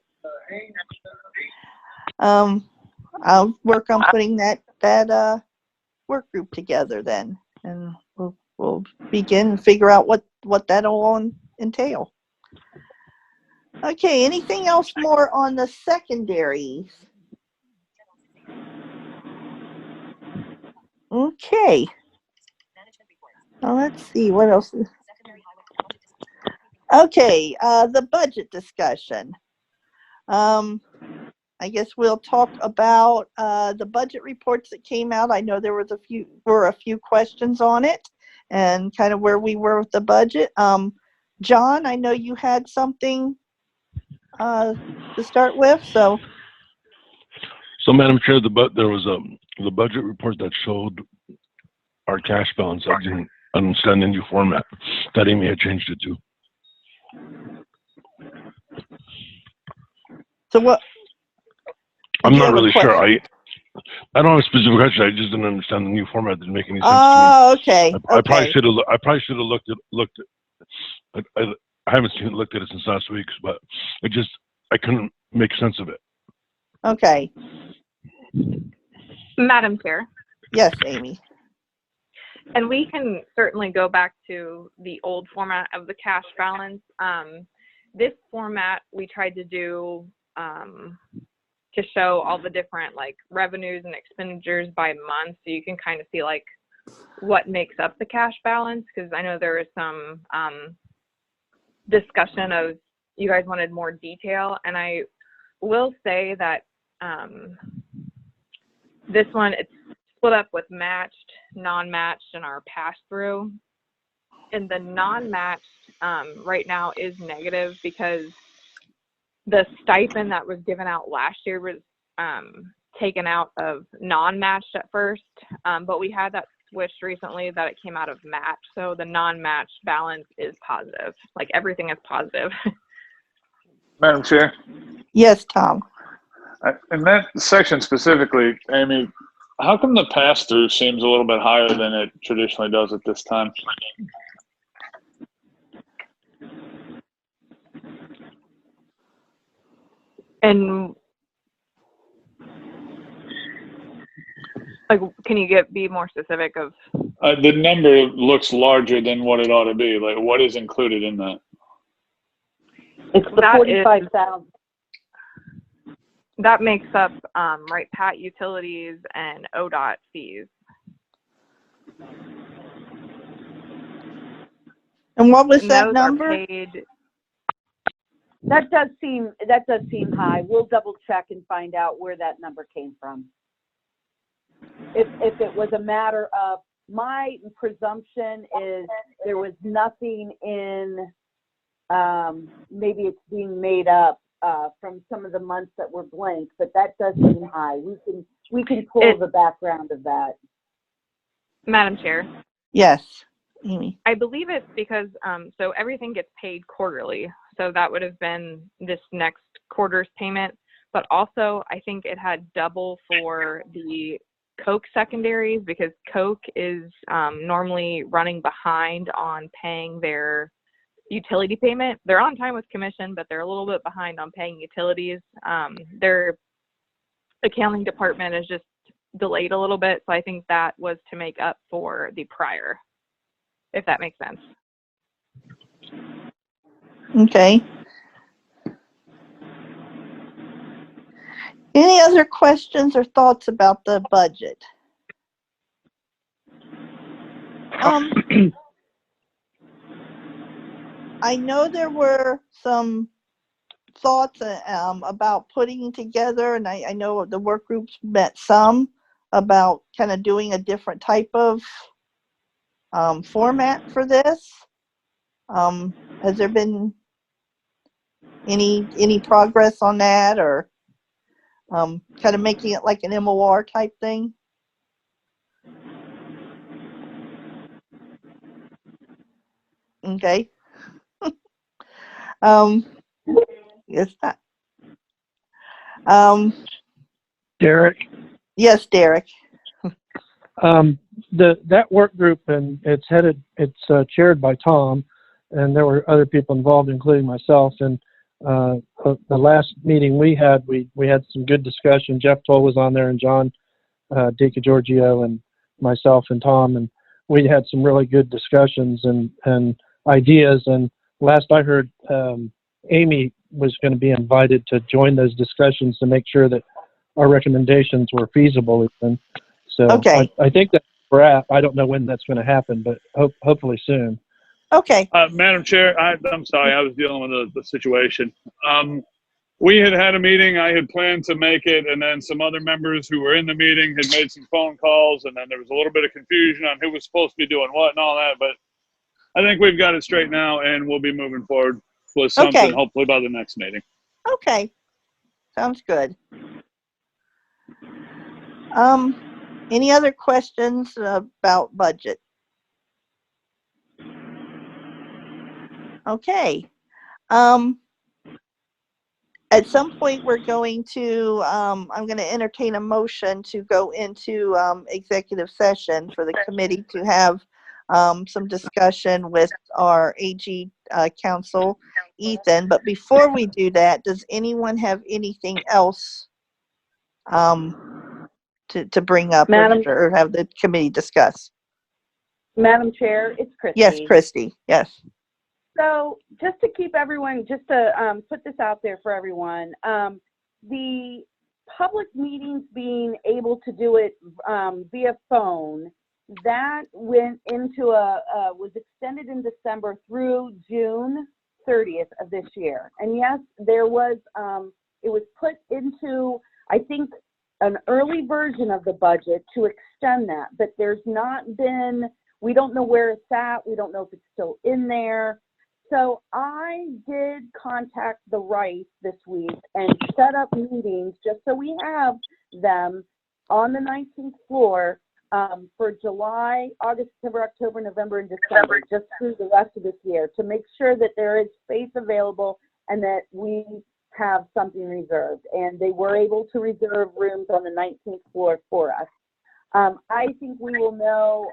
I'll work on putting that work group together then, and we'll begin and figure out what that'll all entail. Okay. Anything else more on the secondaries? Okay. Well, let's see what else. Okay. The budget discussion. I guess we'll talk about the budget reports that came out. I know there was a few questions on it and kind of where we were with the budget. John, I know you had something to start with, so. So, Madam Chair, there was the budget report that showed our cash balance. I didn't understand the new format that Amy had changed it to. So what? I'm not really sure. I don't have a specific question. I just didn't understand the new format. It didn't make any sense to me. Oh, okay. I probably should have looked at. I haven't looked at it since last week, but I couldn't make sense of it. Okay. Madam Chair. Yes, Amy. And we can certainly go back to the old format of the cash balance. This format we tried to do to show all the different like revenues and expenditures by month, so you can kind of see like what makes up the cash balance, because I know there is some discussion of you guys wanted more detail, and I will say that this one, it's split up with matched, non-matched, and our pass-through. And the non-matched right now is negative because the stipend that was given out last year was taken out of non-matched at first, but we had that switched recently that it came out of match. So the non-matched balance is positive. Like everything is positive. Madam Chair? Yes, Tom. In that section specifically, Amy, how come the pass-through seems a little bit higher than it traditionally does at this time? And like, can you be more specific of? The number looks larger than what it ought to be. Like, what is included in that? It's the 45,000. That makes up, right, Pat, utilities and ODOT fees. And what was that those number? Are paid. That does seem high. We'll double check and find out where that number came from. If it was a matter of, my presumption is there was nothing in, maybe it's being made up from some of the months that were blank, but that does seem high. We can pull the background of that. Madam Chair. Yes, Amy. I believe it's because so everything gets paid quarterly, so that would have been this next quarter's payment. But also, I think it had double for the Coke secondaries because Coke is normally running behind on paying their utility payment. They're on time with commission, but they're a little bit behind on paying utilities. Their accounting department is just delayed a little bit, so I think that was to make up for the prior, if that makes sense. Okay. Any other questions or thoughts about the budget? I know there were some thoughts about putting together, and I know the work groups met some about kind of doing a different type of format for this. Has there been any progress on that, or kind of making it like an MOR type thing? Okay. Yes. Derek. Yes, Derek. That work group, and it's chaired by Tom, and there were other people involved, including myself. And the last meeting we had some good discussion. Jeff Toll was on there, and John DiGiorgio, and myself and Tom, and we had some really good discussions and ideas. And last I heard, Amy was going to be invited to join those discussions to make sure that our recommendations were feasible. So okay. I think that's where we're at. I don't know when that's going to happen, but hopefully soon. Okay. Madam Chair, I'm sorry, I was dealing with the situation. We had a meeting. I had planned to make it, and then some other members who were in the meeting had made some phone calls, and then there was a little bit of confusion on who was supposed to be doing what and all that. But I think we've got it straight now, and we'll be moving forward with something hopefully by the next meeting. Okay. Sounds good. Any other questions about budget? Okay. At some point, we're going to, I'm going to entertain a motion to go into executive session for the committee to have some discussion with our AG counsel, Ethan. But before we do that, does anyone have anything else to bring up or have the committee discuss? Madam Chair, it's Christy. Yes, Christy. Yes. So just to keep everyone, just to put this out there for everyone, the public meetings being able to do it via phone, that went into was extended in December through June 30th of this year. And yes, there was, it was put into, I think, an early version of the budget to extend that, but there's not been, we don't know where it's at. We don't know if it's still in there. So I did contact the Rice this week and set up meetings just so we have them on the 19th floor for July, August, September, October, November, and December, just through the rest of this year, to make sure that there is space available and that we have something reserved. And they were able to reserve rooms on the 19th floor for us. I think we will know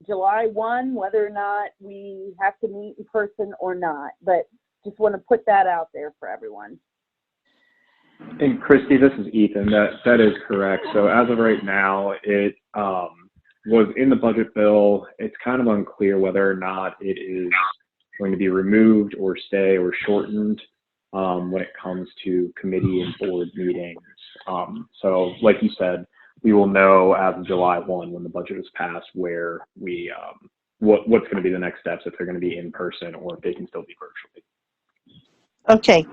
July 1 whether or not we have to meet in person or not, but just want to put that out there for everyone. And Christy, this is Ethan. That is correct. So as of right now, it was in the budget bill. It's kind of unclear whether or not it is going to be removed or stay or shortened when it comes to committee and board meetings. So like you said, we will know as of July 1 when the budget is passed where we what's going to be the next steps, if they're going to be in person or if they can still be virtually. Okay,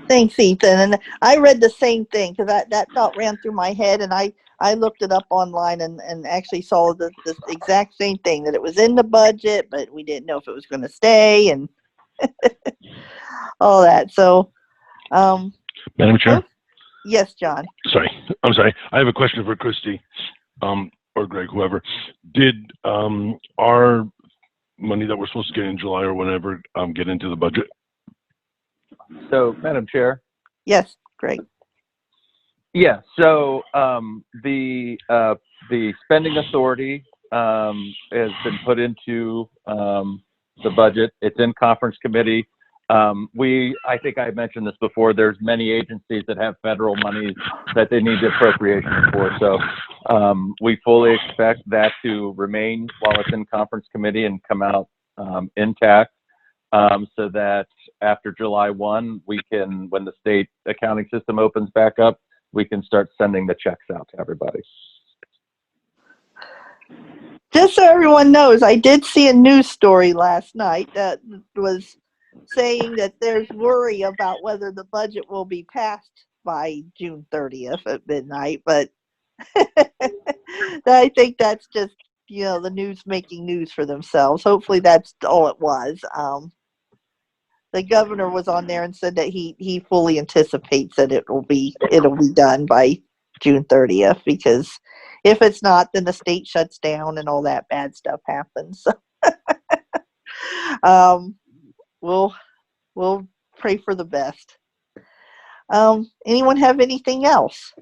thanks, Ethan. And I read the same thing because that thought ran through my head, and I looked it up online and actually saw the exact same thing, that it was in the budget, but we didn't know if it was going to stay and all that. So, Madam Chair? Yes, John. I'm sorry. I have a question for Christy, or Greg, whoever. Did our money that we're supposed to get in July or whenever get into the budget? So, Madam Chair. Yes, Greg. Yeah. So the spending authority has been put into the budget. It's in conference committee. I think I mentioned this before, there's many agencies that have federal monies that they need the appropriations for. So we fully expect that to remain while it's in conference committee and come out intact, so that after July 1, we can, when the state accounting system opens back up, we can start sending the checks out to everybody. Just so everyone knows, I did see a news story last night that was saying that there's worry about whether the budget will be passed by June 30th at midnight, but I think that's just, the news making news for themselves. Hopefully that's all it was. The governor was on there and said that he fully anticipates that it'll be done by June 30th, because if it's not, then the state shuts down and all that bad stuff happens. So, we'll pray for the best. Anyone have anything else?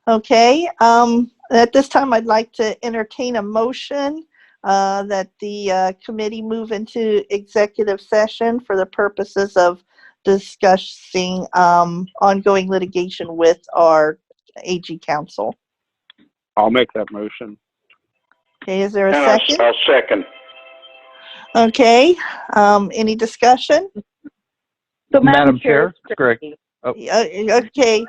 Okay. At this time, I'd like to entertain a motion that the committee move into executive session for the purposes of discussing ongoing litigation with our AG counsel. I'll make that motion. Okay, is there a And second? I'll second. Okay, any discussion? So Madam Chair, it's Greg. Oh. Okay,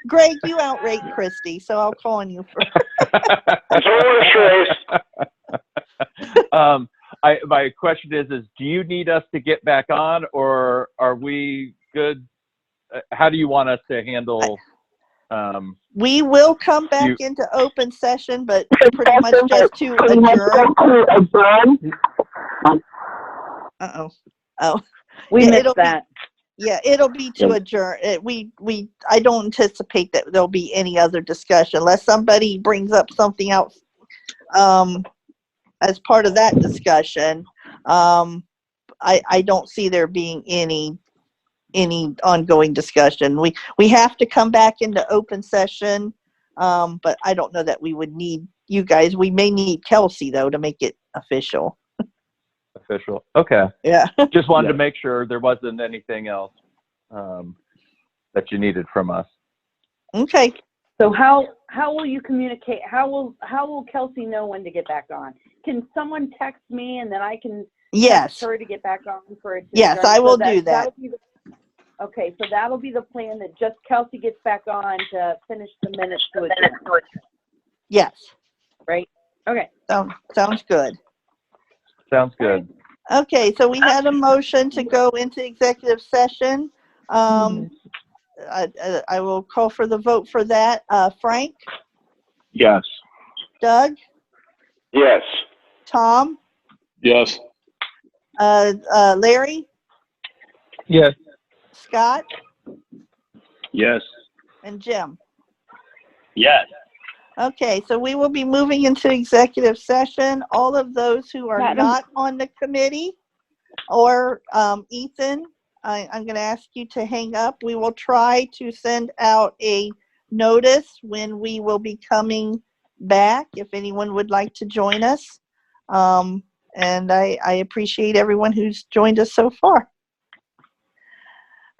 Greg, you outrate Christy, so I'll call on you first. It's a horse race. My question is do you need us to get back on, or are we good? How do you want us to handle? We will come back into open session, but pretty much just to adjourn. Uh-oh. Oh. We missed it'll that. It'll be to adjourn. I don't anticipate that there'll be any other discussion unless somebody brings up something else as part of that discussion. I don't see there being any ongoing discussion. We have to come back into open session, but I don't know that we would need you guys. We may need Kelsey though to make it official. Official. Okay. Yeah. Just wanted to make sure there wasn't anything else that you needed from us. Okay. So how will you communicate? How will Kelsey know when to get back on? Can someone text me and then I can text her to get back on for it? Yes, I will do that. Okay, so that'll be the plan, that just Kelsey gets back on to finish the minutes to adjourn. Yes. Right? Okay. Sounds good. Sounds good. Okay, so we had a motion to go into executive session. I will call for the vote for that. Frank? Yes. Doug? Yes. Tom? Yes. Larry? Yes. Scott? Yes. And Jim? Yes. Okay, so we will be moving into executive session. All of those who are not on the committee, or Ethan, I'm going to ask you to hang up. We will try to send out a notice when we will be coming back, if anyone would like to join us. And I appreciate everyone who's joined us so far.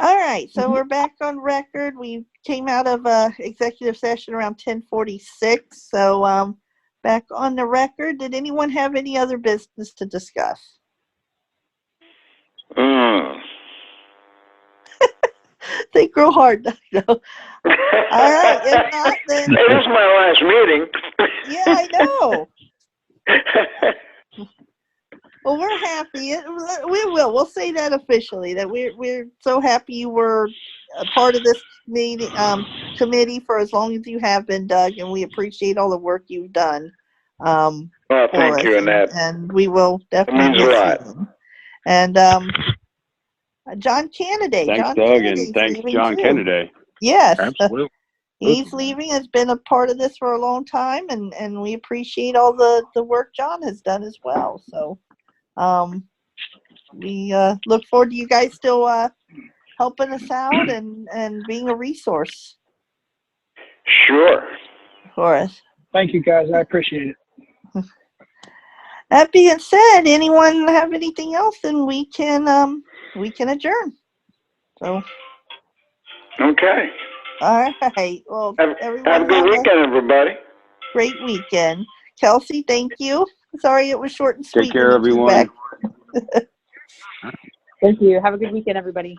All right, so we're back on record. We came out of executive session around 10:46, so back on the record. Did anyone have any other business to discuss? Think real hard. No. All right, if not, then... It is my last meeting. Yeah, I know. Well, we're happy. We'll say that officially, that we're so happy you were a part of this meeting, committee for as long as you have been, Doug, and we appreciate all the work you've done. Well, thank you, Annette. And we will definitely miss you. And John Kennedy. Thanks, John Doug, Kennedy's and thanks, leaving John too. Kennedy. Yes. Absolutely. He's leaving, has been a part of this for a long time, and we appreciate all the work John has done as well. So we look forward to you guys still helping us out and being a resource. Sure. For us. Thank you, guys. I appreciate it. That being said, anyone have anything else? Then we can adjourn. So. Okay. All right. Well, everyone Have a good weekend, everybody. Great weekend. Kelsey, thank you. Sorry it was short and sweet. Take care, everyone. Thank you. Have a good weekend, everybody.